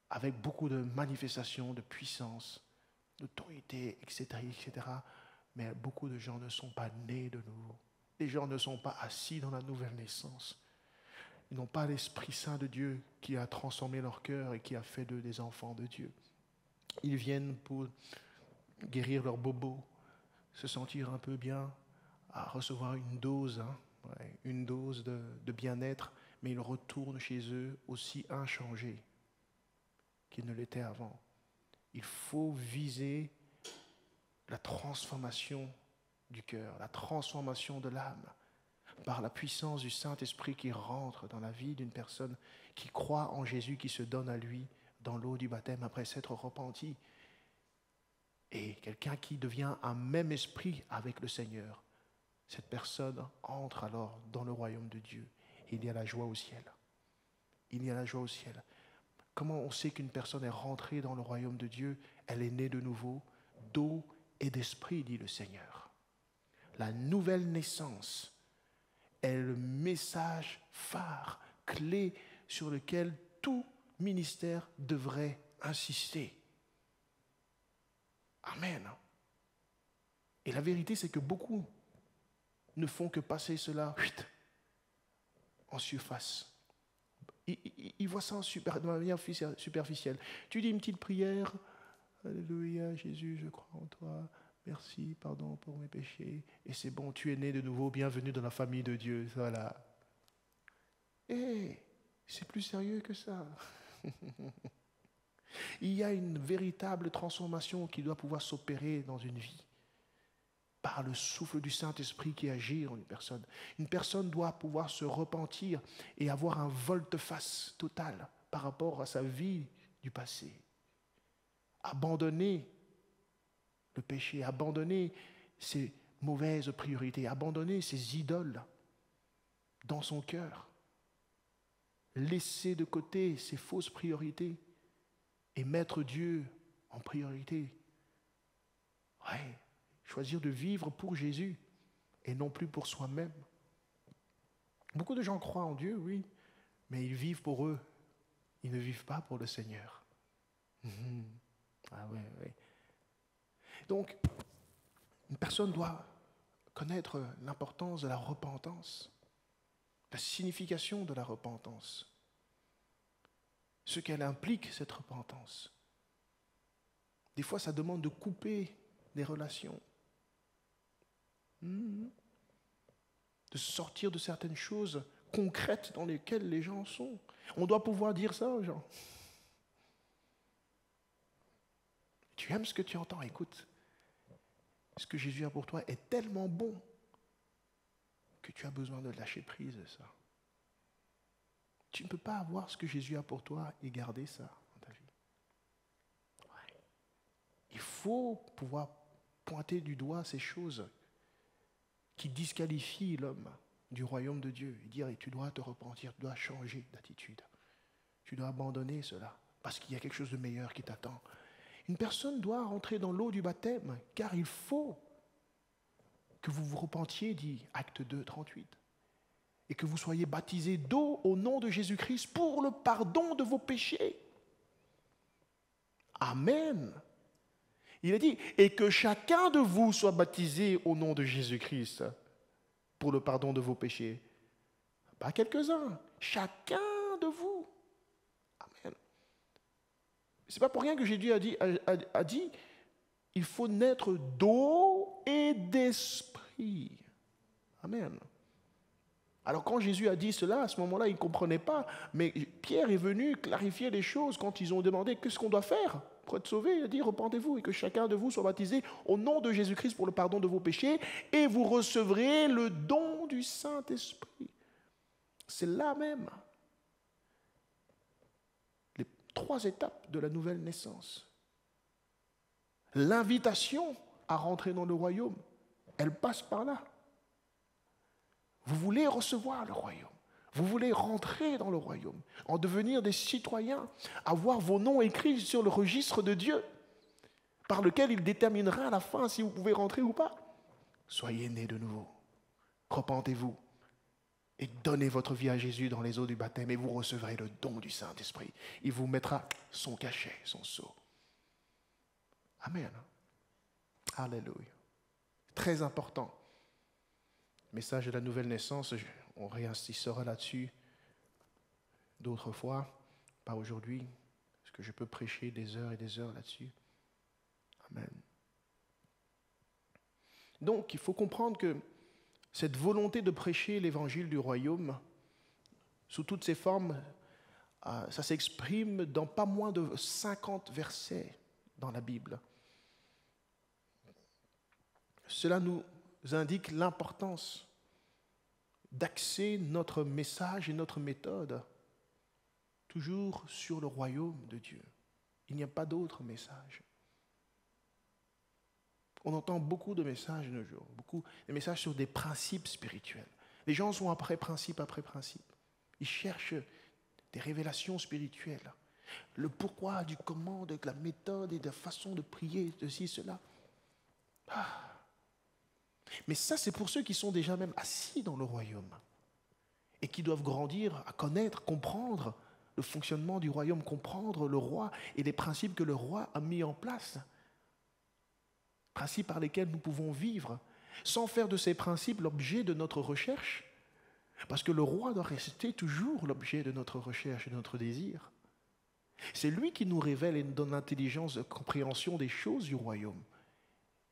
avec beaucoup de manifestations de puissance, d'autorité, etc., etc. Mais beaucoup de gens ne sont pas nés de nouveau. Les gens ne sont pas assis dans la nouvelle naissance. Ils n'ont pas l'Esprit Saint de Dieu qui a transformé leur cœur et qui a fait d'eux des enfants de Dieu. Ils viennent pour guérir leurs bobos, se sentir un peu bien, à recevoir une dose, une dose de bien-être, mais ils retournent chez eux aussi inchangés qu'ils ne l'étaient avant. Il faut viser la transformation du cœur, la transformation de l'âme, par la puissance du Saint-Esprit qui rentre dans la vie d'une personne qui croit en Jésus, qui se donne à lui dans l'eau du baptême après s'être repenti. Et quelqu'un qui devient un même esprit avec le Seigneur. Cette personne entre alors dans le royaume de Dieu. Et il y a la joie au ciel. Il y a la joie au ciel. Comment on sait qu'une personne est rentrée dans le royaume de Dieu? Elle est née de nouveau, d'eau et d'esprit, dit le Seigneur. La nouvelle naissance est le message phare, clé, sur lequel tout ministère devrait insister. Amen. Et la vérité, c'est que beaucoup ne font que passer cela en surface. Ils voient ça de manière superficielle. Tu dis une petite prière, Alléluia, Jésus, je crois en toi, merci, pardon pour mes péchés, et c'est bon, tu es né de nouveau, bienvenue dans la famille de Dieu. Voilà. C'est plus sérieux que ça. Il y a une véritable transformation qui doit pouvoir s'opérer dans une vie par le souffle du Saint-Esprit qui agit en une personne. Une personne doit pouvoir se repentir et avoir un volte-face total par rapport à sa vie du passé. Abandonner le péché, abandonner ses mauvaises priorités, abandonner ses idoles dans son cœur, laisser de côté ses fausses priorités et mettre Dieu en priorité. Ouais. Choisir de vivre pour Jésus et non plus pour soi-même. Beaucoup de gens croient en Dieu, oui, mais ils vivent pour eux. Ils ne vivent pas pour le Seigneur. Ah oui, oui. Donc, une personne doit connaître l'importance de la repentance, la signification de la repentance, ce qu'elle implique, cette repentance. Des fois, ça demande de couper des relations, de sortir de certaines choses concrètes dans lesquelles les gens sont. On doit pouvoir dire ça aux gens. Tu aimes ce que tu entends, écoute. Ce que Jésus a pour toi est tellement bon que tu as besoin de lâcher prise de ça. Tu ne peux pas avoir ce que Jésus a pour toi et garder ça dans ta vie. Ouais. Il faut pouvoir pointer du doigt ces choses qui disqualifient l'homme du royaume de Dieu et dire tu dois te repentir, tu dois changer d'attitude. Tu dois abandonner cela parce qu'il y a quelque chose de meilleur qui t'attend. Une personne doit rentrer dans l'eau du baptême car il faut que vous vous repentiez, dit Acte 2, 38, et que vous soyez baptisés d'eau au nom de Jésus-Christ pour le pardon de vos péchés. Amen. Il a dit, et que chacun de vous soit baptisé au nom de Jésus-Christ pour le pardon de vos péchés. Pas quelques-uns, chacun de vous. Amen. Ce n'est pas pour rien que Jésus a dit, il faut naître d'eau et d'esprit. Amen. Alors quand Jésus a dit cela, à ce moment-là, il ne comprenait pas. Mais Pierre est venu clarifier les choses quand ils ont demandé qu'est-ce qu'on doit faire pour être sauvé. Il a dit, repentez-vous et que chacun de vous soit baptisé au nom de Jésus-Christ pour le pardon de vos péchés et vous recevrez le don du Saint-Esprit. C'est là même les 3 étapes de la nouvelle naissance. L'invitation à rentrer dans le royaume, elle passe par là. Vous voulez recevoir le royaume. Vous voulez rentrer dans le royaume, en devenir des citoyens, avoir vos noms écrits sur le registre de Dieu, par lequel il déterminera à la fin si vous pouvez rentrer ou pas. Soyez nés de nouveau. Repentez-vous et donnez votre vie à Jésus dans les eaux du baptême et vous recevrez le don du Saint-Esprit. Il vous mettra son cachet, son sceau. Amen. Alléluia. Très important. Message de la nouvelle naissance, on réinsistera là-dessus d'autres fois, pas aujourd'hui, parce que je peux prêcher des heures et des heures là-dessus. Amen. Donc, il faut comprendre que cette volonté de prêcher l'évangile du royaume, sous toutes ses formes, ça s'exprime dans pas moins de 50 versets dans la Bible. Cela nous indique l'importance d'axer notre message et notre méthode toujours sur le royaume de Dieu. Il n'y a pas d'autre message. On entend beaucoup de messages de nos jours, beaucoup de messages sur des principes spirituels. Les gens sont après principe après principe. Ils cherchent des révélations spirituelles. Le pourquoi, du comment, de la méthode et de la façon de prier, de ci, cela. Mais ça, c'est pour ceux qui sont déjà même assis dans le royaume et qui doivent grandir à connaître, comprendre le fonctionnement du royaume, comprendre le roi et les principes que le roi a mis en place. Principes par lesquels nous pouvons vivre, sans faire de ces principes l'objet de notre recherche, parce que le roi doit rester toujours l'objet de notre recherche et de notre désir. C'est lui qui nous révèle et nous donne l'intelligence de compréhension des choses du royaume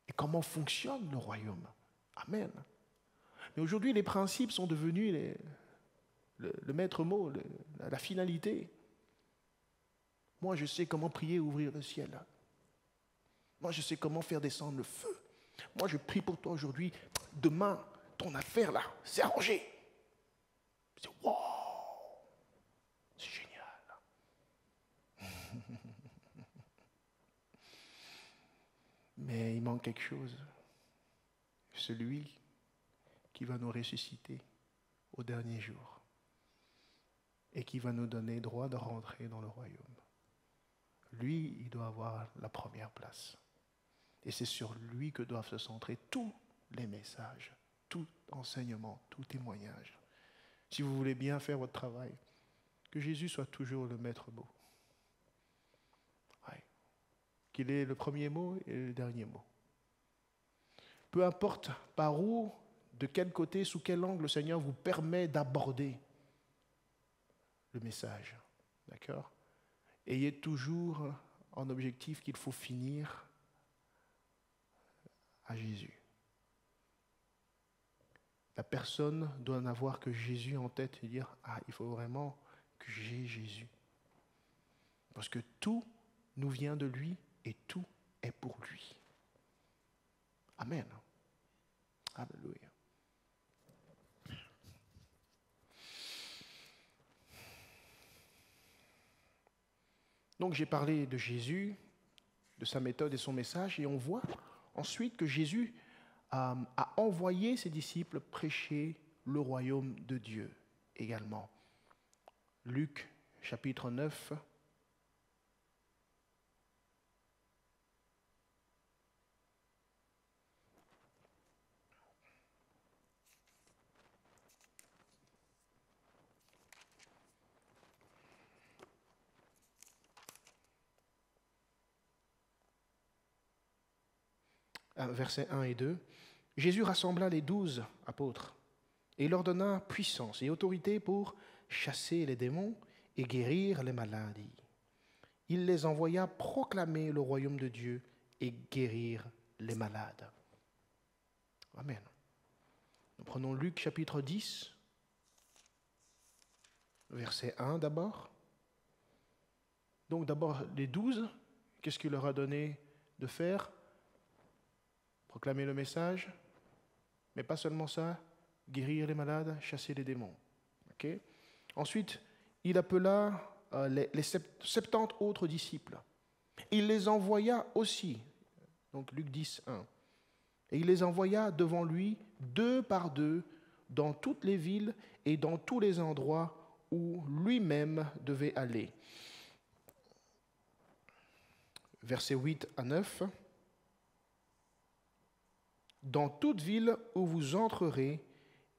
et comment fonctionne le royaume. Amen. Mais aujourd'hui, les principes sont devenus le maître mot, la finalité. Moi, je sais comment prier et ouvrir le ciel. Moi, je sais comment faire descendre le feu. Moi, je prie pour toi aujourd'hui. Demain, ton affaire là, c'est arrangé. C'est wow, c'est génial. Mais il manque quelque chose. Celui qui va nous ressusciter au dernier jour et qui va nous donner droit de rentrer dans le royaume. Lui, il doit avoir la première place. Et c'est sur lui que doivent se centrer tous les messages, tout enseignement, tout témoignage. Si vous voulez bien faire votre travail, que Jésus soit toujours le maître mot. Ouais. Qu'il ait le premier mot et le dernier mot. Peu importe par où, de quel côté, sous quel angle le Seigneur vous permet d'aborder le message. D'accord ? Ayez toujours en objectif qu'il faut finir à Jésus. La personne doit n'avoir que Jésus en tête et dire « Ah, il faut vraiment que j'ai Jésus. » Parce que tout nous vient de lui et tout est pour lui. Amen. Alléluia. Donc j'ai parlé de Jésus, de sa méthode et son message, et on voit ensuite que Jésus a envoyé ses disciples prêcher le royaume de Dieu également. Luc chapitre 9. Versets 1 et 2. Jésus rassembla les 12 apôtres et leur donna puissance et autorité pour chasser les démons et guérir les maladies. Il les envoya proclamer le royaume de Dieu et guérir les malades. Amen. Nous prenons Luc chapitre 10, verset 1 d'abord. Donc d'abord les 12, qu'est-ce qu'il leur a donné de faire ? Proclamer le message, mais pas seulement ça, guérir les malades, chasser les démons. Okay? Ensuite, il appela les 70 autres disciples. Il les envoya aussi, donc Luc 10, 1. Et il les envoya devant lui, 2 par 2, dans toutes les villes et dans tous les endroits où lui-même devait aller. Versets 8 à 9. Dans toute ville où vous entrerez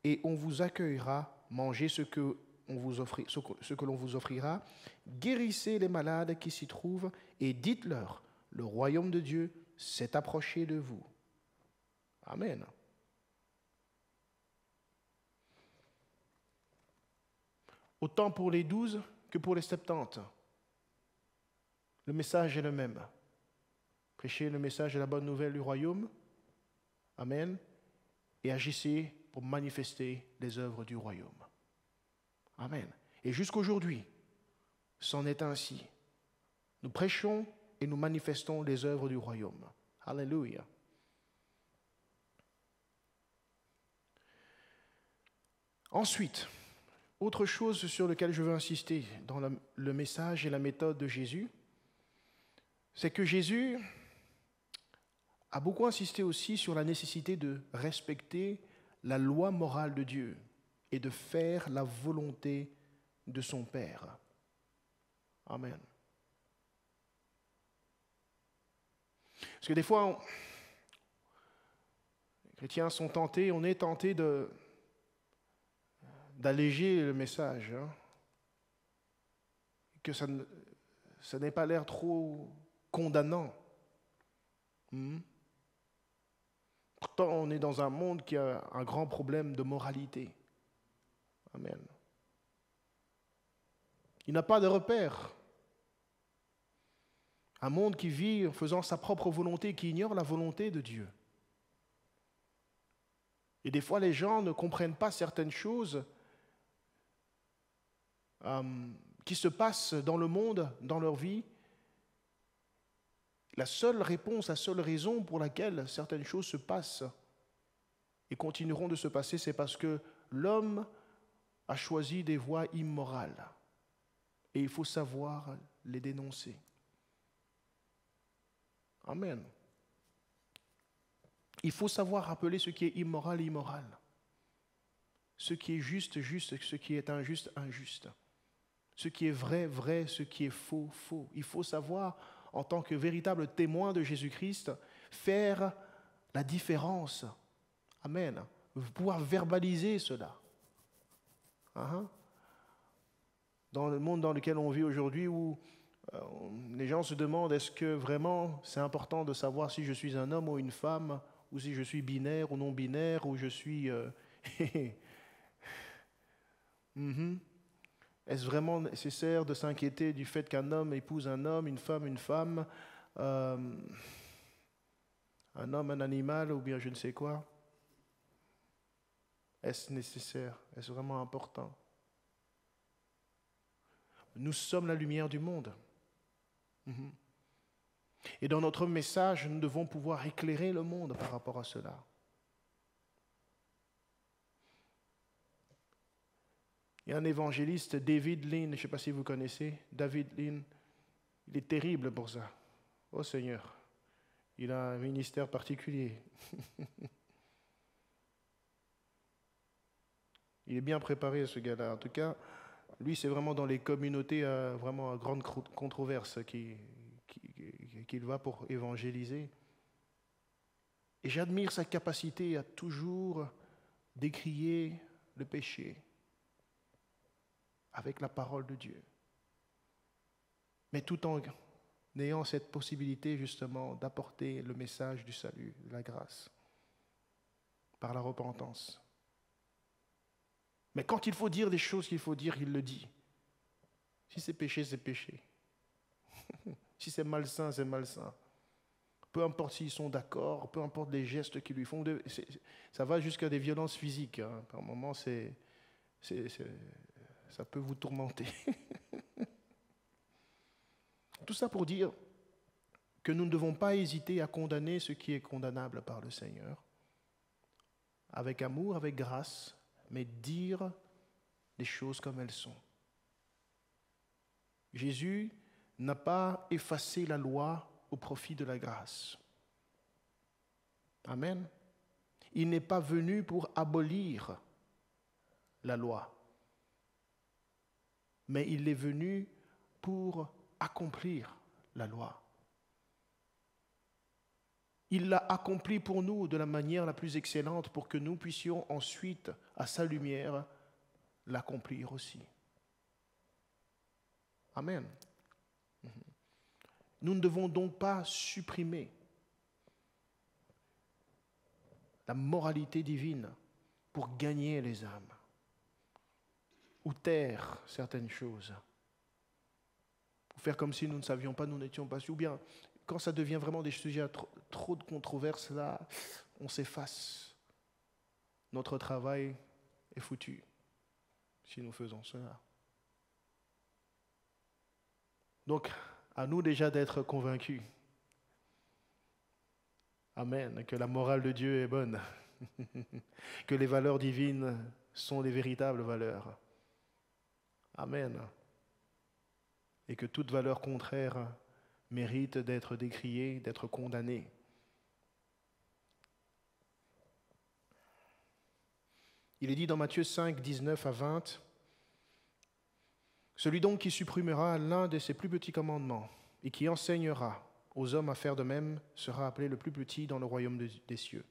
et on vous accueillera, mangez ce que l'on vous offrira, guérissez les malades qui s'y trouvent et dites-leur, le royaume de Dieu s'est approché de vous. Amen. Autant pour les 12 que pour les 70. Le message est le même. Prêchez le message de la bonne nouvelle du royaume. Amen. Et agissez pour manifester les œuvres du royaume. Amen. Et jusqu'aujourd'hui, c'en est ainsi. Nous prêchons et nous manifestons les œuvres du royaume. Alléluia. Ensuite, autre chose sur laquelle je veux insister dans le message et la méthode de Jésus, c'est que Jésus a beaucoup insisté aussi sur la nécessité de respecter la loi morale de Dieu et de faire la volonté de son Père. Amen. Parce que des fois, les chrétiens sont tentés, on est tenté d'alléger le message, hein, que ça n'ait pas l'air trop condamnant. Pourtant, on est dans un monde qui a un grand problème de moralité. Amen. Il n'a pas de repère. Un monde qui vit en faisant sa propre volonté, qui ignore la volonté de Dieu. Et des fois, les gens ne comprennent pas certaines choses qui se passent dans le monde, dans leur vie. La seule réponse, la seule raison pour laquelle certaines choses se passent et continueront de se passer, c'est parce que l'homme a choisi des voies immorales. Et il faut savoir les dénoncer. Amen. Il faut savoir rappeler ce qui est immoral, immoral. Ce qui est juste, juste, ce qui est injuste, injuste. Ce qui est vrai, vrai, ce qui est faux, faux. Il faut savoir, en tant que véritable témoin de Jésus-Christ, faire la différence. Amen. Pouvoir verbaliser cela. Dans le monde dans lequel on vit aujourd'hui, où les gens se demandent est-ce que vraiment c'est important de savoir si je suis un homme ou une femme, ou si je suis binaire ou non binaire, ou je suis... Est-ce vraiment nécessaire de s'inquiéter du fait qu'un homme épouse un homme, une femme, un homme, un animal, ou bien je ne sais quoi? Est-ce nécessaire? Est-ce vraiment important? Nous sommes la lumière du monde. Et dans notre message, nous devons pouvoir éclairer le monde par rapport à cela. Il y a un évangéliste, David Lynn, je ne sais pas si vous connaissez, David Lynn, il est terrible pour ça. Oh Seigneur, il a un ministère particulier. Il est bien préparé, ce gars-là. En tout cas, lui, c'est vraiment dans les communautés vraiment à grande controverse qu'il va pour évangéliser. Et j'admire sa capacité à toujours décrier le péché avec la parole de Dieu. Mais tout en ayant cette possibilité justement d'apporter le message du salut, de la grâce, par la repentance. Mais quand il faut dire des choses qu'il faut dire, il le dit. Si c'est péché, c'est péché. Si c'est malsain, c'est malsain. Peu importe s'ils sont d'accord, peu importe les gestes qu'ils lui font, ça va jusqu'à des violences physiques. Hein. Par moments, ça peut vous tourmenter. Tout ça pour dire que nous ne devons pas hésiter à condamner ce qui est condamnable par le Seigneur, avec amour, avec grâce, mais dire les choses comme elles sont. Jésus n'a pas effacé la loi au profit de la grâce. Amen. Il n'est pas venu pour abolir la loi, mais il est venu pour accomplir la loi. Il l'a accompli pour nous de la manière la plus excellente pour que nous puissions ensuite, à sa lumière, l'accomplir aussi. Amen. Nous ne devons donc pas supprimer la moralité divine pour gagner les âmes ou taire certaines choses, ou faire comme si nous ne savions pas, nous n'étions pas sûrs, ou bien quand ça devient vraiment des sujets à trop de controverses, là, on s'efface. Notre travail est foutu si nous faisons cela. Donc, à nous déjà d'être convaincus. Amen. Que la morale de Dieu est bonne. Que les valeurs divines sont les véritables valeurs. Amen. Et que toute valeur contraire mérite d'être décriée, d'être condamnée. Il est dit dans Matthieu 5, 19 à 20, « Celui donc qui supprimera l'un de ses plus petits commandements et qui enseignera aux hommes à faire de même sera appelé le plus petit dans le royaume des cieux.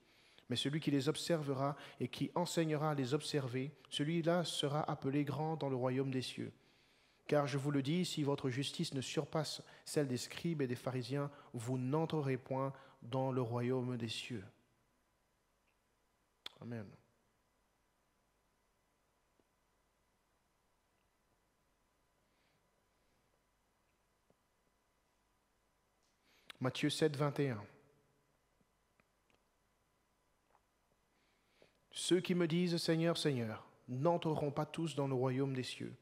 Mais celui qui les observera et qui enseignera à les observer, celui-là sera appelé grand dans le royaume des cieux. Car je vous le dis, si votre justice ne surpasse celle des scribes et des pharisiens, vous n'entrerez point dans le royaume des cieux. Amen. Matthieu 7, 21. Ceux qui me disent Seigneur, Seigneur, n'entreront pas tous dans le royaume des cieux,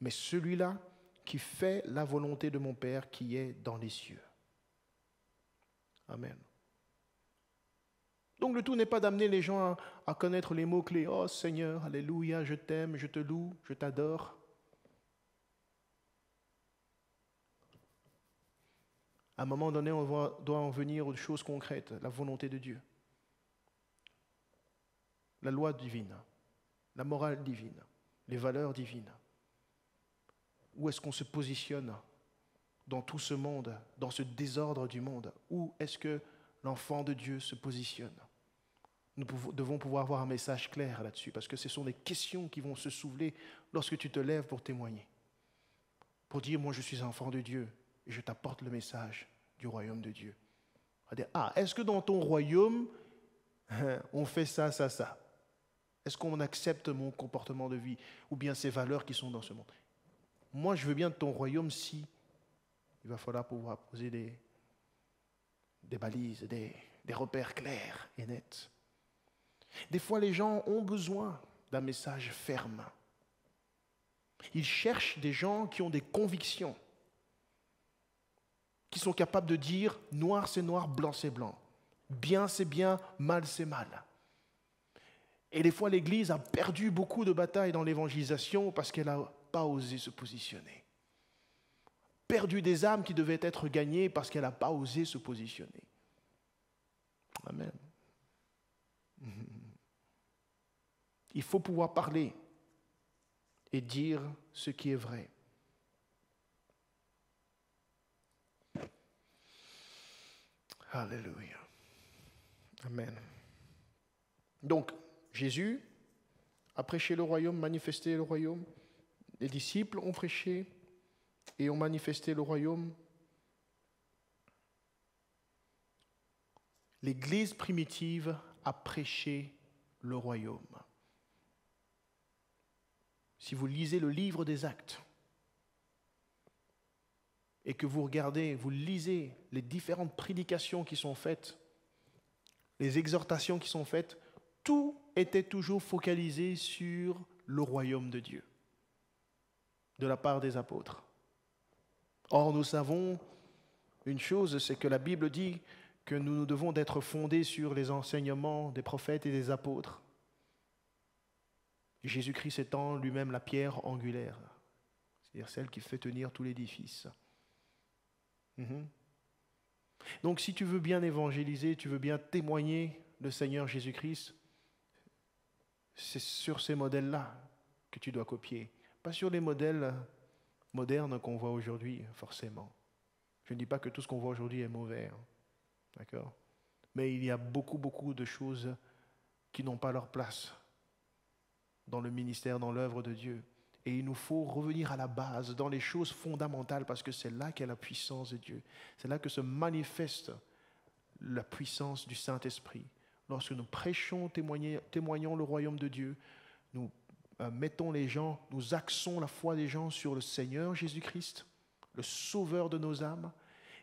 mais celui-là qui fait la volonté de mon Père qui est dans les cieux. Amen. Donc le tout n'est pas d'amener les gens à connaître les mots-clés. Oh Seigneur, alléluia, je t'aime, je te loue, je t'adore. À un moment donné, on doit en venir aux choses concrètes, la volonté de Dieu, la loi divine, la morale divine, les valeurs divines. Où est-ce qu'on se positionne dans tout ce monde, dans ce désordre du monde? Où est-ce que l'enfant de Dieu se positionne? Nous devons pouvoir avoir un message clair là-dessus, parce que ce sont des questions qui vont se soulever lorsque tu te lèves pour témoigner. Pour dire, moi je suis enfant de Dieu, et je t'apporte le message du royaume de Dieu. On va dire, est-ce que dans ton royaume, on fait ça, ça, ça? Est-ce qu'on accepte mon comportement de vie, ou bien ces valeurs qui sont dans ce monde? Moi, je veux bien de ton royaume si il va falloir pouvoir poser des balises, des repères clairs et nets. Des fois, les gens ont besoin d'un message ferme. Ils cherchent des gens qui ont des convictions, qui sont capables de dire noir c'est noir, blanc c'est blanc, bien c'est bien, mal c'est mal. Et des fois, l'Église a perdu beaucoup de batailles dans l'évangélisation parce qu'elle n'a pas osé se positionner. Perdu des âmes qui devaient être gagnées parce qu'elle n'a pas osé se positionner. Amen. Il faut pouvoir parler et dire ce qui est vrai. Alléluia. Amen. Donc, Jésus a prêché le royaume, manifesté le royaume. Les disciples ont prêché et ont manifesté le royaume. L'Église primitive a prêché le royaume. Si vous lisez le livre des Actes et que vous regardez, vous lisez les différentes prédications qui sont faites, les exhortations qui sont faites, tout était toujours focalisé sur le royaume de Dieu, de la part des apôtres. Or, nous savons une chose, c'est que la Bible dit que nous devons d'être fondés sur les enseignements des prophètes et des apôtres. Jésus-Christ étant lui-même la pierre angulaire, c'est-à-dire celle qui fait tenir tout l'édifice. Donc si tu veux bien évangéliser, tu veux bien témoigner le Seigneur Jésus-Christ, c'est sur ces modèles-là que tu dois copier, pas sur les modèles modernes qu'on voit aujourd'hui, forcément. Je ne dis pas que tout ce qu'on voit aujourd'hui est mauvais, d'accord? Mais il y a beaucoup de choses qui n'ont pas leur place dans le ministère, dans l'œuvre de Dieu. Et il nous faut revenir à la base, dans les choses fondamentales, parce que c'est là qu'est la puissance de Dieu. C'est là que se manifeste la puissance du Saint-Esprit. Lorsque nous prêchons, témoignons le royaume de Dieu, nous mettons les gens, nous axons la foi des gens sur le Seigneur Jésus-Christ, le Sauveur de nos âmes,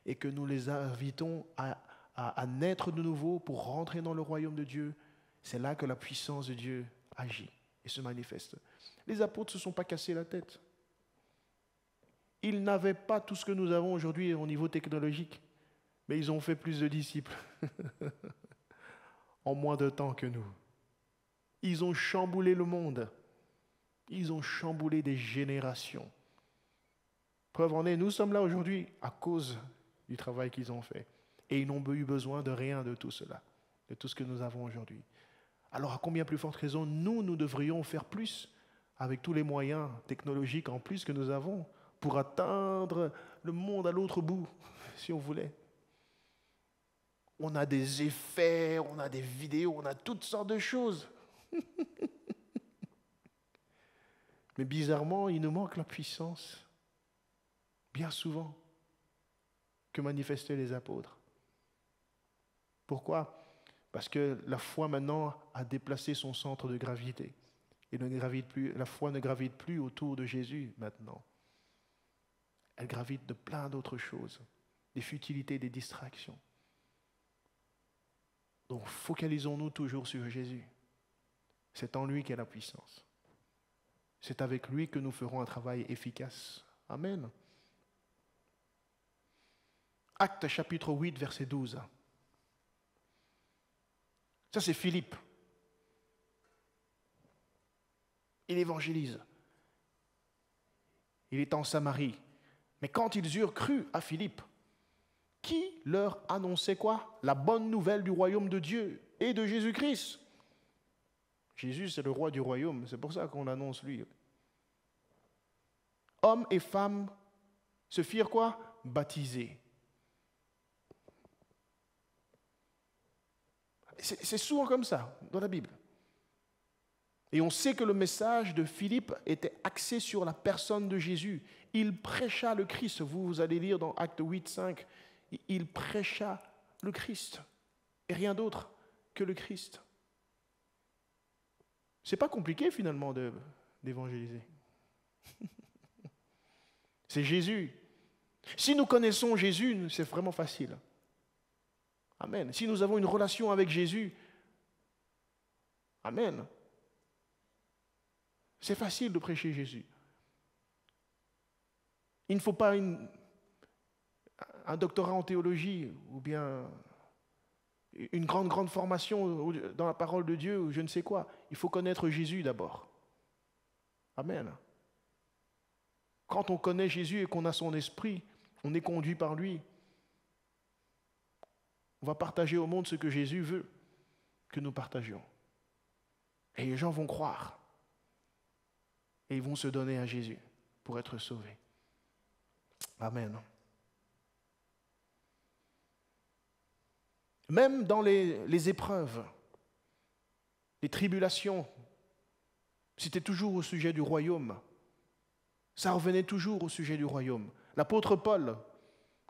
et que nous les invitons à naître de nouveau pour rentrer dans le royaume de Dieu. C'est là que la puissance de Dieu agit et se manifeste. Les apôtres ne se sont pas cassés la tête. Ils n'avaient pas tout ce que nous avons aujourd'hui au niveau technologique, mais ils ont fait plus de disciples en moins de temps que nous. Ils ont chamboulé le monde. Ils ont chamboulé des générations. Preuve en est, nous sommes là aujourd'hui à cause du travail qu'ils ont fait. Et ils n'ont eu besoin de rien de tout cela, de tout ce que nous avons aujourd'hui. Alors à combien plus forte raison, nous devrions faire plus avec tous les moyens technologiques en plus que nous avons pour atteindre le monde à l'autre bout, si on voulait. on a des effets, on a des vidéos, on a toutes sortes de choses. Mais bizarrement, il nous manque la puissance, bien souvent, que manifestaient les apôtres. Pourquoi? Parce que la foi maintenant a déplacé son centre de gravité. Et la foi ne gravite plus autour de Jésus maintenant. Elle gravite de plein d'autres choses, des futilités, des distractions. Donc focalisons-nous toujours sur Jésus. C'est en lui qu'est la puissance. C'est avec lui que nous ferons un travail efficace. Amen. Actes chapitre 8, verset 12. Ça c'est Philippe. Il évangélise. Il est en Samarie. Mais quand ils eurent cru à Philippe, qui leur annonçait quoi? La bonne nouvelle du royaume de Dieu et de Jésus-Christ. Jésus, c'est le roi du royaume. C'est pour ça qu'on l'annonce lui. Hommes et femmes se firent quoi? Baptisés. C'est souvent comme ça dans la Bible. Et on sait que le message de Philippe était axé sur la personne de Jésus. Il prêcha le Christ. Vous allez lire dans Actes 8, 5. Il prêcha le Christ. Et rien d'autre que le Christ. C'est pas compliqué finalement d'évangéliser. C'est Jésus. Si nous connaissons Jésus, c'est vraiment facile. Amen. Si nous avons une relation avec Jésus, amen. C'est facile de prêcher Jésus. Il ne faut pas un doctorat en théologie ou bien une grande formation dans la parole de Dieu ou je ne sais quoi. Il faut connaître Jésus d'abord. Amen. Quand on connaît Jésus et qu'on a son esprit, on est conduit par lui. On va partager au monde ce que Jésus veut que nous partagions. Et les gens vont croire. Et ils vont se donner à Jésus pour être sauvés. Amen. Même dans les épreuves, les tribulations, c'était toujours au sujet du royaume. Ça revenait toujours au sujet du royaume. L'apôtre Paul,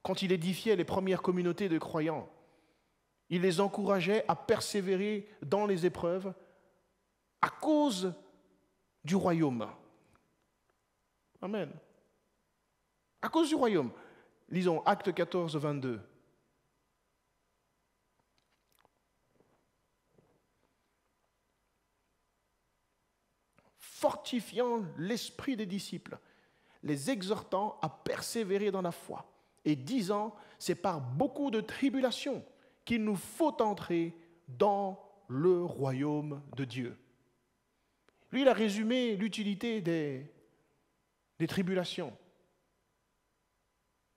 quand il édifiait les premières communautés de croyants, il les encourageait à persévérer dans les épreuves à cause du royaume. Amen. À cause du royaume. Lisons Actes 14, 22. Fortifiant l'esprit des disciples, les exhortant à persévérer dans la foi, et disant, c'est par beaucoup de tribulations qu'il nous faut entrer dans le royaume de Dieu. Lui, il a résumé l'utilité des tribulations.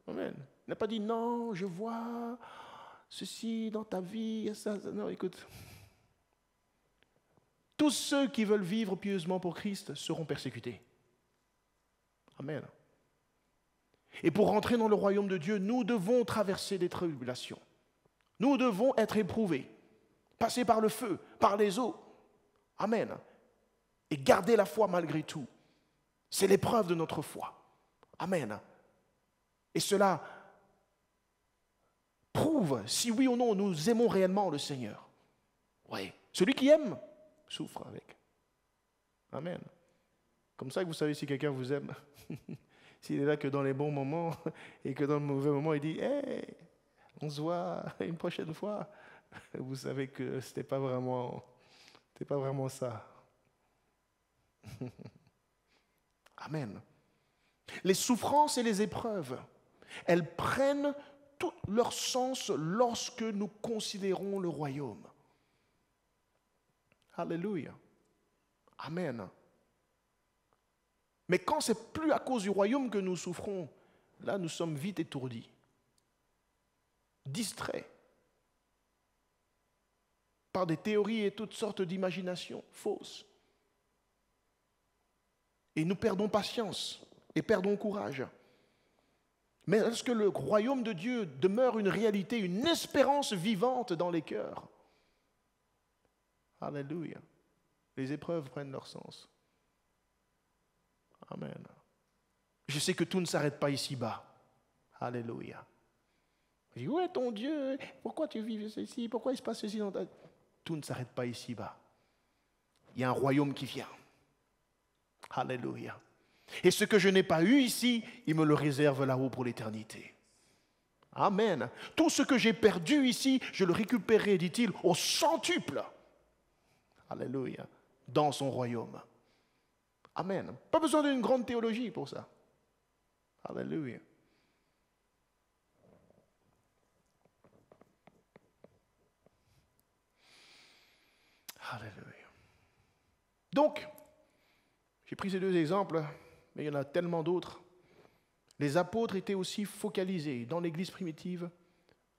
Amen. Il n'a pas dit, non, je vois ceci dans ta vie, ça. Non, écoute. Tous ceux qui veulent vivre pieusement pour Christ seront persécutés. Amen. Et pour rentrer dans le royaume de Dieu, nous devons traverser des tribulations. Nous devons être éprouvés, passer par le feu, par les eaux. Amen. Et garder la foi malgré tout. C'est l'épreuve de notre foi. Amen. Et cela prouve si oui ou non nous aimons réellement le Seigneur. Oui. Celui qui aime souffre avec. Amen. Comme ça que vous savez si quelqu'un vous aime. S'il est là que dans les bons moments et que dans le mauvais moment, il dit « Hey, on se voit une prochaine fois », vous savez que ce n'était pas vraiment ça. Amen. Les souffrances et les épreuves, elles prennent tout leur sens lorsque nous considérons le royaume. Alléluia. Amen. Mais quand c'est plus à cause du royaume que nous souffrons, là nous sommes vite étourdis, distraits par des théories et toutes sortes d'imaginations fausses. Et nous perdons patience et perdons courage. Mais est-ce que le royaume de Dieu demeure une réalité, une espérance vivante dans les cœurs? Alléluia. Les épreuves prennent leur sens. Amen. Je sais que tout ne s'arrête pas ici-bas. Alléluia. Je dis, où est ton Dieu? Pourquoi tu vis ici? Pourquoi il se passe ceci dans ta... Tout ne s'arrête pas ici-bas. Il y a un royaume qui vient. Alléluia. Et ce que je n'ai pas eu ici, il me le réserve là-haut pour l'éternité. Amen. Tout ce que j'ai perdu ici, je le récupérerai, dit-il, au centuple. Alléluia. Dans son royaume. Amen. Pas besoin d'une grande théologie pour ça. Alléluia. Alléluia. Donc, j'ai pris ces deux exemples, mais il y en a tellement d'autres. Les apôtres étaient aussi focalisés dans l'Église primitive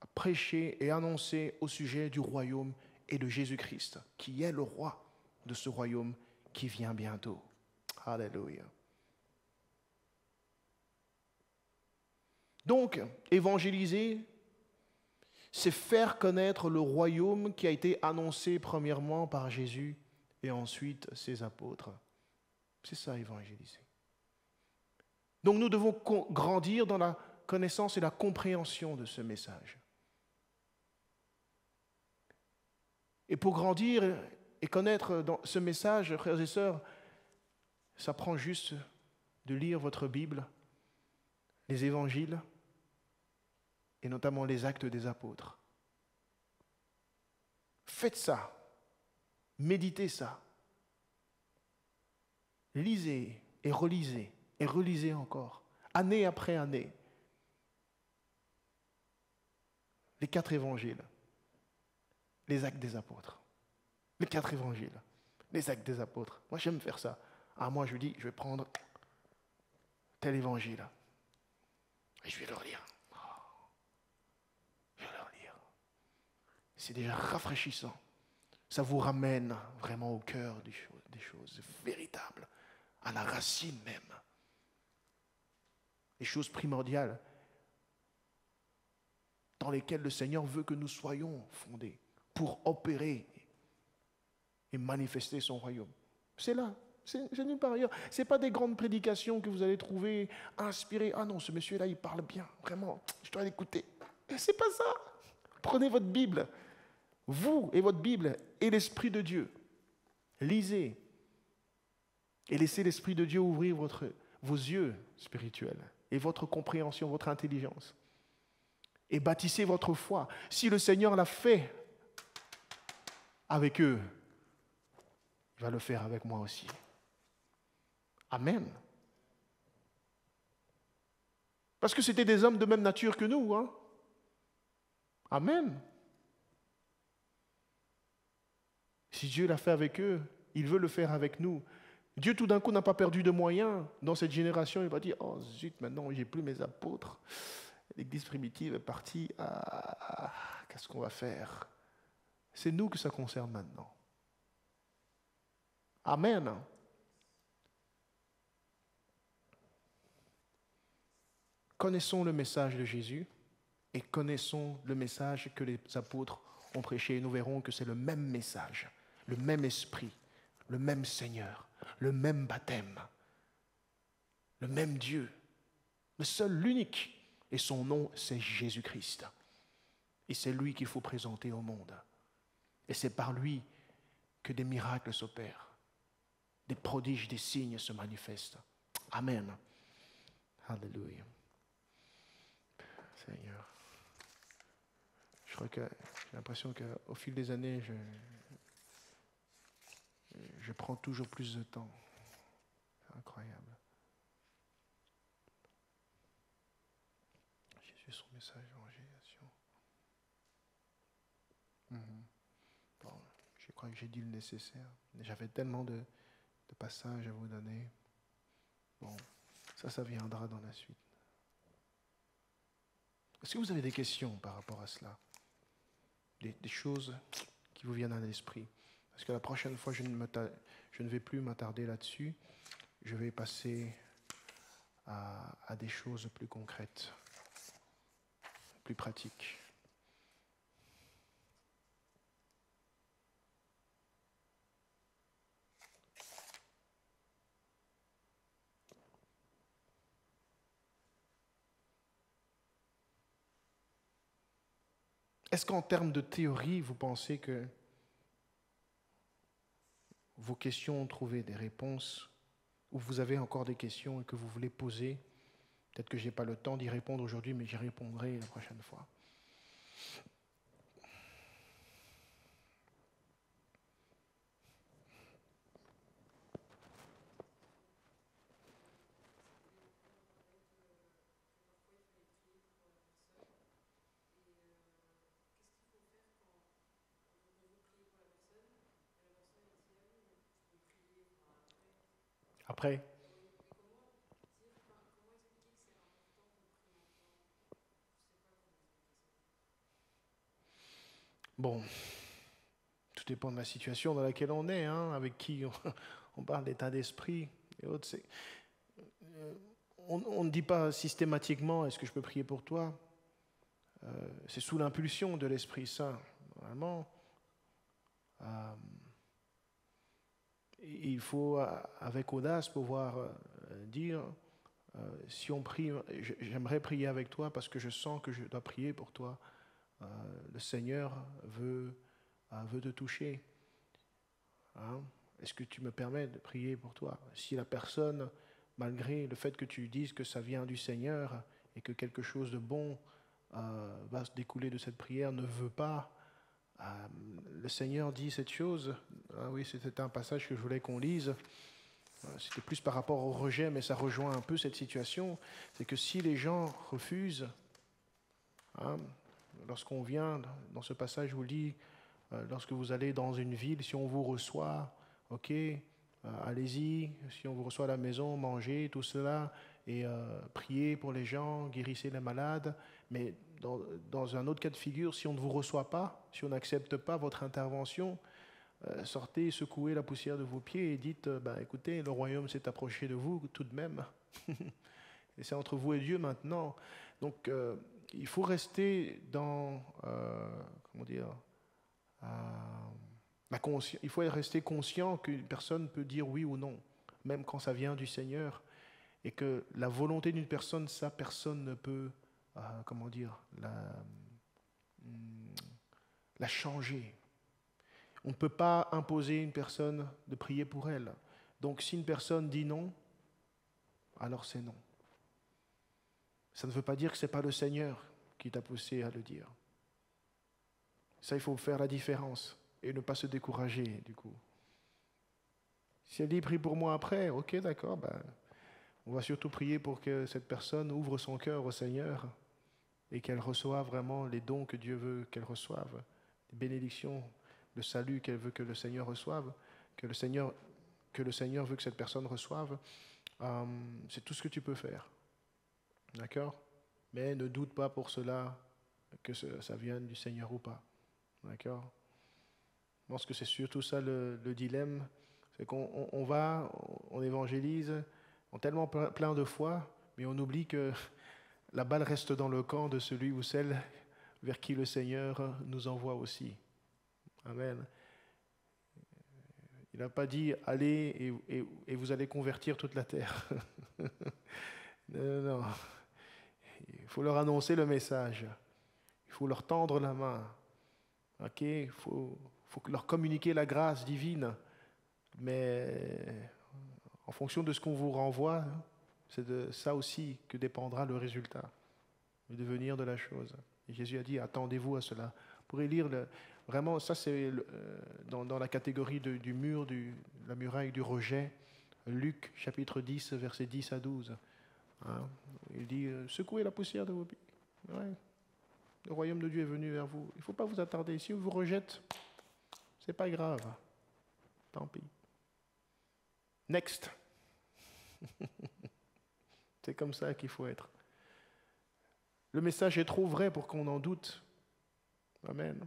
à prêcher et annoncer au sujet du royaume et de Jésus-Christ, qui est le roi de ce royaume qui vient bientôt. Alléluia. Donc, évangéliser, c'est faire connaître le royaume qui a été annoncé premièrement par Jésus et ensuite ses apôtres. C'est ça, évangéliser. Donc nous devons grandir dans la connaissance et la compréhension de ce message. Et pour grandir et connaître dans ce message, frères et sœurs, ça prend juste de lire votre Bible, les évangiles, et notamment les actes des apôtres. Faites ça, méditez ça, lisez et relisez encore, année après année, les 4 évangiles, les actes des apôtres, les 4 évangiles, les actes des apôtres. Moi, j'aime faire ça. Moi, je dis, je vais prendre tel évangile et je vais le relire. C'est déjà rafraîchissant. Ça vous ramène vraiment au cœur des choses véritables, à la racine même. Les choses primordiales dans lesquelles le Seigneur veut que nous soyons fondés pour opérer et manifester son royaume. C'est là, c'est nulle part ailleurs. Ce n'est pas des grandes prédications que vous allez trouver inspirées. Ah non, ce monsieur-là, il parle bien, vraiment, je dois l'écouter. Ce n'est pas ça. Prenez votre Bible. Vous et votre Bible et l'Esprit de Dieu. Lisez et laissez l'Esprit de Dieu ouvrir vos yeux spirituels et votre compréhension, votre intelligence. Et bâtissez votre foi. Si le Seigneur l'a fait avec eux, il va le faire avec moi aussi. Amen. Parce que c'était des hommes de même nature que nous. Hein? Amen. Si Dieu l'a fait avec eux, il veut le faire avec nous. Dieu, tout d'un coup, n'a pas perdu de moyens dans cette génération. Il va dire, oh zut, maintenant, je n'ai plus mes apôtres. L'Église primitive est partie. Qu'est-ce qu'on va faire? C'est nous que ça concerne maintenant. Amen. Connaissons le message de Jésus et connaissons le message que les apôtres ont prêché. Et nous verrons que c'est le même message. Le même esprit, le même Seigneur, le même baptême, le même Dieu, le seul, l'unique. Et son nom, c'est Jésus-Christ. Et c'est lui qu'il faut présenter au monde. Et c'est par lui que des miracles s'opèrent, des prodiges, des signes se manifestent. Amen. Alléluia. Seigneur. Je crois que j'ai l'impression qu'au fil des années, je prends toujours plus de temps. C'est incroyable. Jésus, son message d'évangélisation. Bon, je crois que j'ai dit le nécessaire. J'avais tellement de passages à vous donner. Bon, ça viendra dans la suite. Est-ce que vous avez des questions par rapport à cela? Des choses qui vous viennent à l'esprit? Parce que la prochaine fois, je ne vais plus m'attarder là-dessus. Je vais passer à des choses plus concrètes. plus pratique. Est-ce qu'en termes de théorie, vous pensez que vos questions ont trouvé des réponses, ou vous avez encore des questions et que vous voulez poser? Peut-être que je n'ai pas le temps d'y répondre aujourd'hui, mais j'y répondrai la prochaine fois. Après, bon, tout dépend de la situation dans laquelle on est, hein, avec qui on parle d'état d'esprit et autres. On ne dit pas systématiquement « est-ce que je peux prier pour toi ?» C'est sous l'impulsion de l'Esprit Saint. Normalement, il faut, avec audace, pouvoir dire si on prie, j'aimerais prier avec toi parce que je sens que je dois prier pour toi. Le Seigneur veut te toucher. Hein? Est-ce que tu me permets de prier pour toi? Si la personne, malgré le fait que tu dises que ça vient du Seigneur et que quelque chose de bon va se découler de cette prière, ne veut pas, le Seigneur dit cette chose. Ah oui, c'était un passage que je voulais qu'on lise. C'était plus par rapport au rejet, mais ça rejoint un peu cette situation. C'est que si les gens refusent, hein, lorsqu'on vient, dans ce passage, je vous le dis, lorsque vous allez dans une ville, si on vous reçoit, ok, allez-y, si on vous reçoit à la maison, mangez, tout cela, et priez pour les gens, guérissez les malades. Mais dans un autre cas de figure, si on ne vous reçoit pas, si on n'accepte pas votre intervention, sortez, secouez la poussière de vos pieds et dites, écoutez, le royaume s'est approché de vous tout de même. Et c'est entre vous et Dieu maintenant. Donc, il faut rester dans, il faut rester conscient qu'une personne peut dire oui ou non, même quand ça vient du Seigneur, et que la volonté d'une personne, ça, personne ne peut, la changer. On ne peut pas imposer à une personne de prier pour elle. Donc, si une personne dit non, alors c'est non. Ça ne veut pas dire que ce n'est pas le Seigneur qui t'a poussé à le dire. Ça, il faut faire la différence et ne pas se décourager, du coup. Si elle dit « prie pour moi après », ok, d'accord, on va surtout prier pour que cette personne ouvre son cœur au Seigneur et qu'elle reçoive vraiment les dons que Dieu veut qu'elle reçoive, les bénédictions, le salut qu'elle veut que le Seigneur reçoive, que le Seigneur veut que cette personne reçoive. C'est tout ce que tu peux faire. D'accord? Mais ne doute pas pour cela que ça vienne du Seigneur ou pas. D'accord? Je pense que c'est surtout ça le dilemme. C'est on évangélise, on est tellement plein de foi, mais on oublie que la balle reste dans le camp de celui ou celle vers qui le Seigneur nous envoie aussi. Amen. Il n'a pas dit « allez et vous allez convertir toute la terre ». Non. Il faut leur annoncer le message. Il faut leur tendre la main. Ok, il faut leur communiquer la grâce divine. Mais en fonction de ce qu'on vous renvoie, c'est de ça aussi que dépendra le résultat, le devenir de la chose. Et Jésus a dit, attendez-vous à cela. Vous pourrez lire, vraiment, ça c'est dans la catégorie du mur, la muraille du rejet, Luc chapitre 10, versets 10 à 12. Hein, il dit, secouez la poussière de vos pieds. Ouais. Le royaume de Dieu est venu vers vous. Il ne faut pas vous attarder. Si on vous rejette, ce n'est pas grave. Tant pis. Next. C'est comme ça qu'il faut être. Le message est trop vrai pour qu'on en doute. Amen.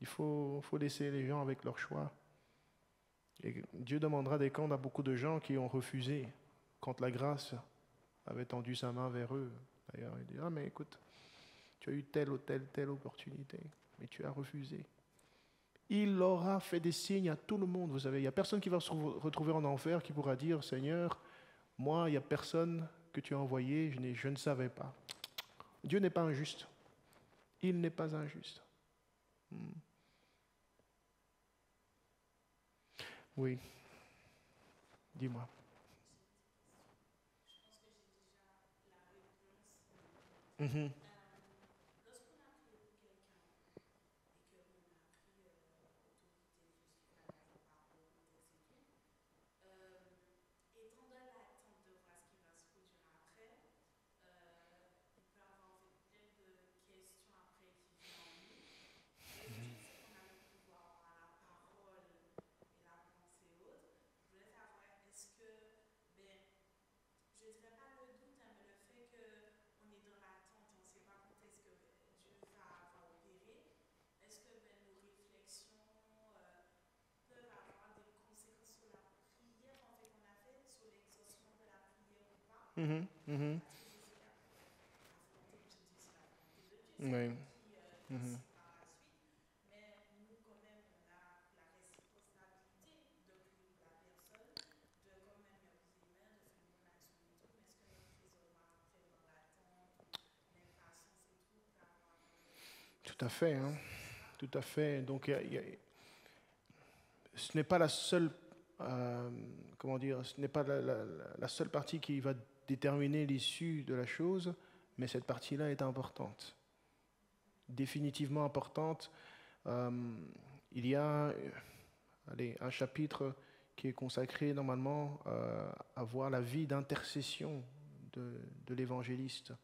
Il faut laisser les gens avec leur choix. Et Dieu demandera des comptes à beaucoup de gens qui ont refusé quand la grâce avait tendu sa main vers eux. D'ailleurs, il dit, mais écoute, tu Tu as eu telle ou telle opportunité, mais tu as refusé. Il aura fait des signes à tout le monde, vous savez. Il n'y a personne qui va se retrouver en enfer qui pourra dire, Seigneur, moi, il n'y a personne que tu as envoyé, je ne savais pas. Dieu n'est pas injuste. Il n'est pas injuste. Oui, dis-moi. Mhm. Mhm. Mhm. Oui. Mhm. Tout à fait, hein. Tout à fait. Donc, ce n'est pas la seule, comment dire, ce n'est pas la seule partie qui va déterminer l'issue de la chose, mais cette partie-là est importante, définitivement importante. Euh, il y a, allez, un chapitre qui est consacré normalement à voir la vie d'intercession de l'évangéliste,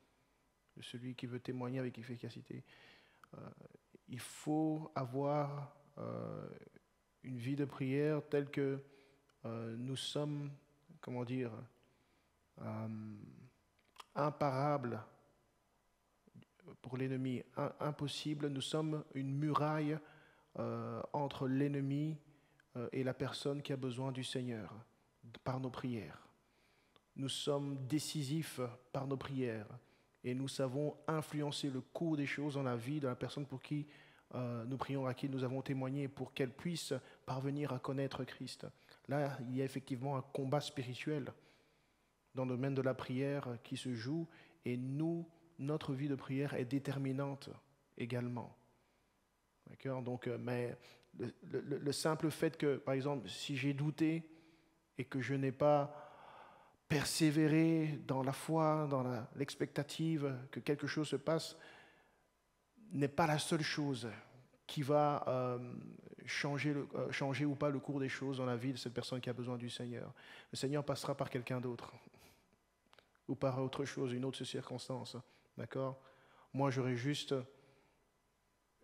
de celui qui veut témoigner avec efficacité. Euh, il faut avoir une vie de prière telle que nous sommes, comment dire, euh, imparables pour l'ennemi, impossible. Nous sommes une muraille entre l'ennemi et la personne qui a besoin du Seigneur par nos prières. Nous sommes décisifs par nos prières et nous savons influencer le cours des choses dans la vie de la personne pour qui nous prions, à qui nous avons témoigné, pour qu'elle puisse parvenir à connaître Christ. Là, il y a effectivement un combat spirituel dans le domaine de la prière qui se joue et nous, notre vie de prière est déterminante également. D'accord? Donc, mais le simple fait que, par exemple, si j'ai douté et que je n'ai pas persévéré dans la foi, dans l'expectative que quelque chose se passe, n'est pas la seule chose qui va changer ou pas le cours des choses dans la vie de cette personne qui a besoin du Seigneur. Le Seigneur passera par quelqu'un d'autre ou par autre chose, une autre circonstance. D'accord? Moi, j'aurais juste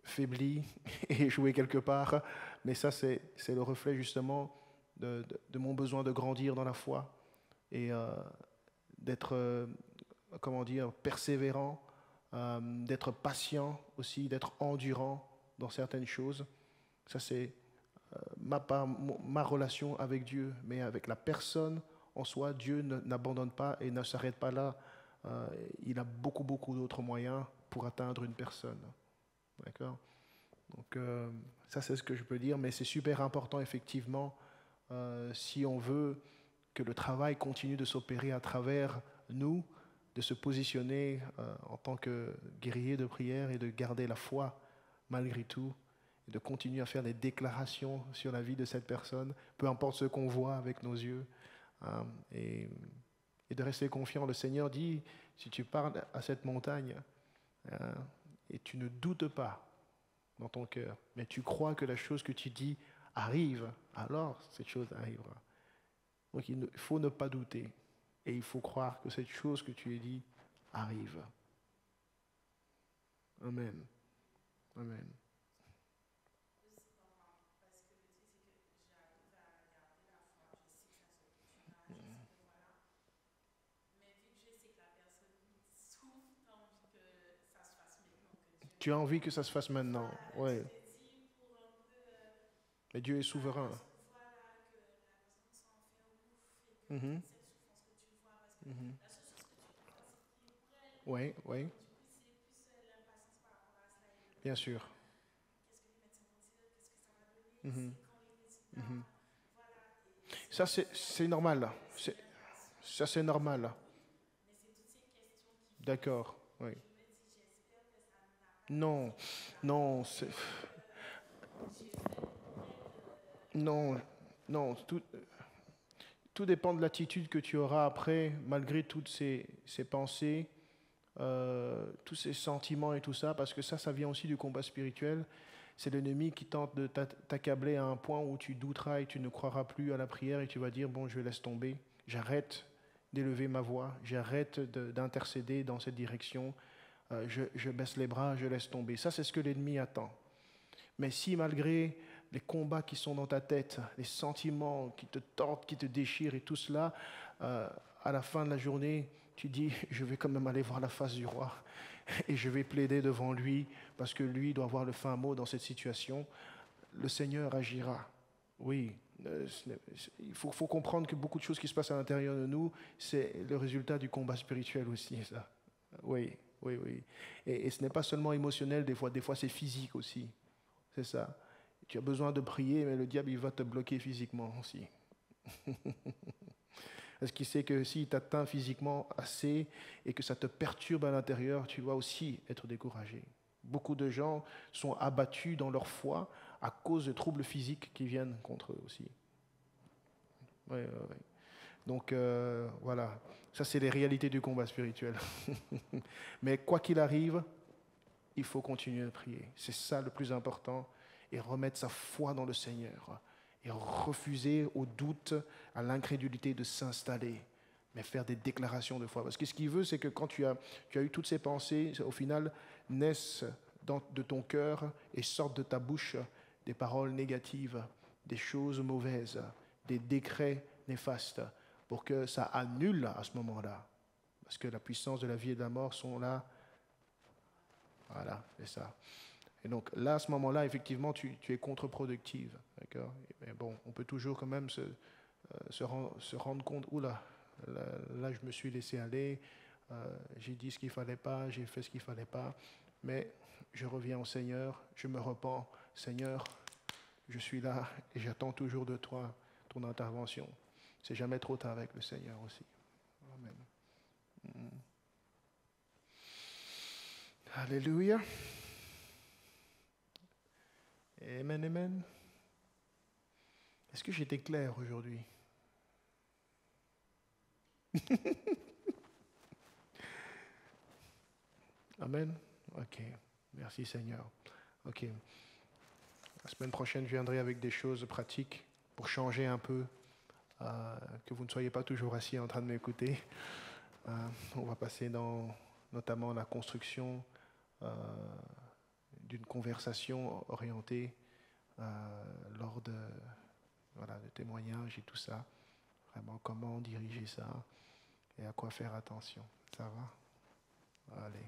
faibli et échoué quelque part, mais ça, c'est le reflet justement de mon besoin de grandir dans la foi et d'être, comment dire, persévérant, d'être patient aussi, d'être endurant dans certaines choses. Ça, c'est ma relation avec Dieu, mais avec la personne en soi, Dieu n'abandonne pas et ne s'arrête pas là. Il a beaucoup, beaucoup d'autres moyens pour atteindre une personne. D'accord? Donc, ça, c'est ce que je peux dire, mais c'est super important, effectivement, si on veut que le travail continue de s'opérer à travers nous, de se positionner en tant que guerrier de prière et de garder la foi malgré tout, et de continuer à faire des déclarations sur la vie de cette personne, peu importe ce qu'on voit avec nos yeux, hein, et de rester confiant. Le Seigneur dit, si tu parles à cette montagne, hein, et tu ne doutes pas dans ton cœur, mais tu crois que la chose que tu dis arrive, alors cette chose arrivera. Donc il faut ne pas douter et il faut croire que cette chose que tu as dit arrive. Amen. Amen. Tu as envie que ça se fasse maintenant. Ouais. Mais Dieu est souverain. Mhm. Mhm. Oui, oui. bien sûr. Mhm, mhm. Ça, c'est normal. Ça, c'est normal. D'accord, oui. Non, non, non, non. Tout dépend de l'attitude que tu auras après, malgré toutes ces pensées, tous ces sentiments et tout ça, parce que ça vient aussi du combat spirituel. C'est l'ennemi qui tente de t'accabler à un point où tu douteras et tu ne croiras plus à la prière et tu vas dire, bon, je laisse tomber, j'arrête d'élever ma voix, j'arrête d'intercéder dans cette direction, je baisse les bras, je laisse tomber. Ça, c'est ce que l'ennemi attend. Mais si malgré les combats qui sont dans ta tête, les sentiments qui te tentent, qui te déchirent et tout cela, euh, à la fin de la journée, tu dis, je vais quand même aller voir la face du roi et je vais plaider devant lui parce que lui doit avoir le fin mot dans cette situation, le Seigneur agira. Oui, il faut comprendre que beaucoup de choses qui se passent à l'intérieur de nous, c'est le résultat du combat spirituel aussi, ça. Oui, oui, oui. Et ce n'est pas seulement émotionnel, des fois c'est physique aussi. C'est ça. Tu as besoin de prier, mais le diable, il va te bloquer physiquement aussi. Parce qu'il sait que s'il t'atteint physiquement assez et que ça te perturbe à l'intérieur, tu vas aussi être découragé. Beaucoup de gens sont abattus dans leur foi à cause de troubles physiques qui viennent contre eux aussi. Oui, oui, oui. Donc voilà, ça c'est les réalités du combat spirituel. Mais quoi qu'il arrive, il faut continuer à prier. C'est ça le plus important. Et remettre sa foi dans le Seigneur. Et refuser au doute, à l'incrédulité de s'installer. Mais faire des déclarations de foi. Parce que ce qu'il veut, c'est que quand tu as eu toutes ces pensées, au final, naissent de ton cœur et sortent de ta bouche des paroles négatives, des choses mauvaises, des décrets néfastes, pour que ça annule à ce moment-là. Parce que la puissance de la vie et de la mort sont là. Voilà, c'est ça. Et donc là, à ce moment-là, effectivement, tu es contre-productive. D'accord. Mais bon, on peut toujours quand même se rendre compte, oula, là, je me suis laissé aller, j'ai dit ce qu'il ne fallait pas, j'ai fait ce qu'il ne fallait pas, mais je reviens au Seigneur, je me repens. Seigneur, je suis là et j'attends toujours de toi ton intervention. C'est jamais trop tard avec le Seigneur aussi. Amen. Alléluia. Amen, amen. Est-ce que j'étais clair aujourd'hui? Amen. Ok. Merci Seigneur. Ok. La semaine prochaine, je viendrai avec des choses pratiques pour changer un peu, que vous ne soyez pas toujours assis en train de m'écouter. On va passer dans notamment la construction d'une conversation orientée lors de témoignages et tout ça. Vraiment, comment diriger ça et à quoi faire attention. Ça va? Allez.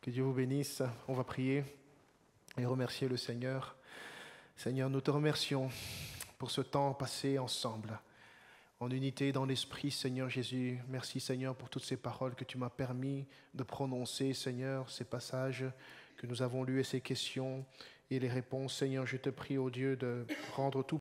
Que Dieu vous bénisse. On va prier et remercier le Seigneur. Seigneur, nous te remercions pour ce temps passé ensemble, en unité dans l'esprit, Seigneur Jésus. Merci, Seigneur, pour toutes ces paroles que tu m'as permis de prononcer, Seigneur, ces passages que nous avons lus et ces questions et les réponses. Seigneur, je te prie, ô Dieu, de rendre tout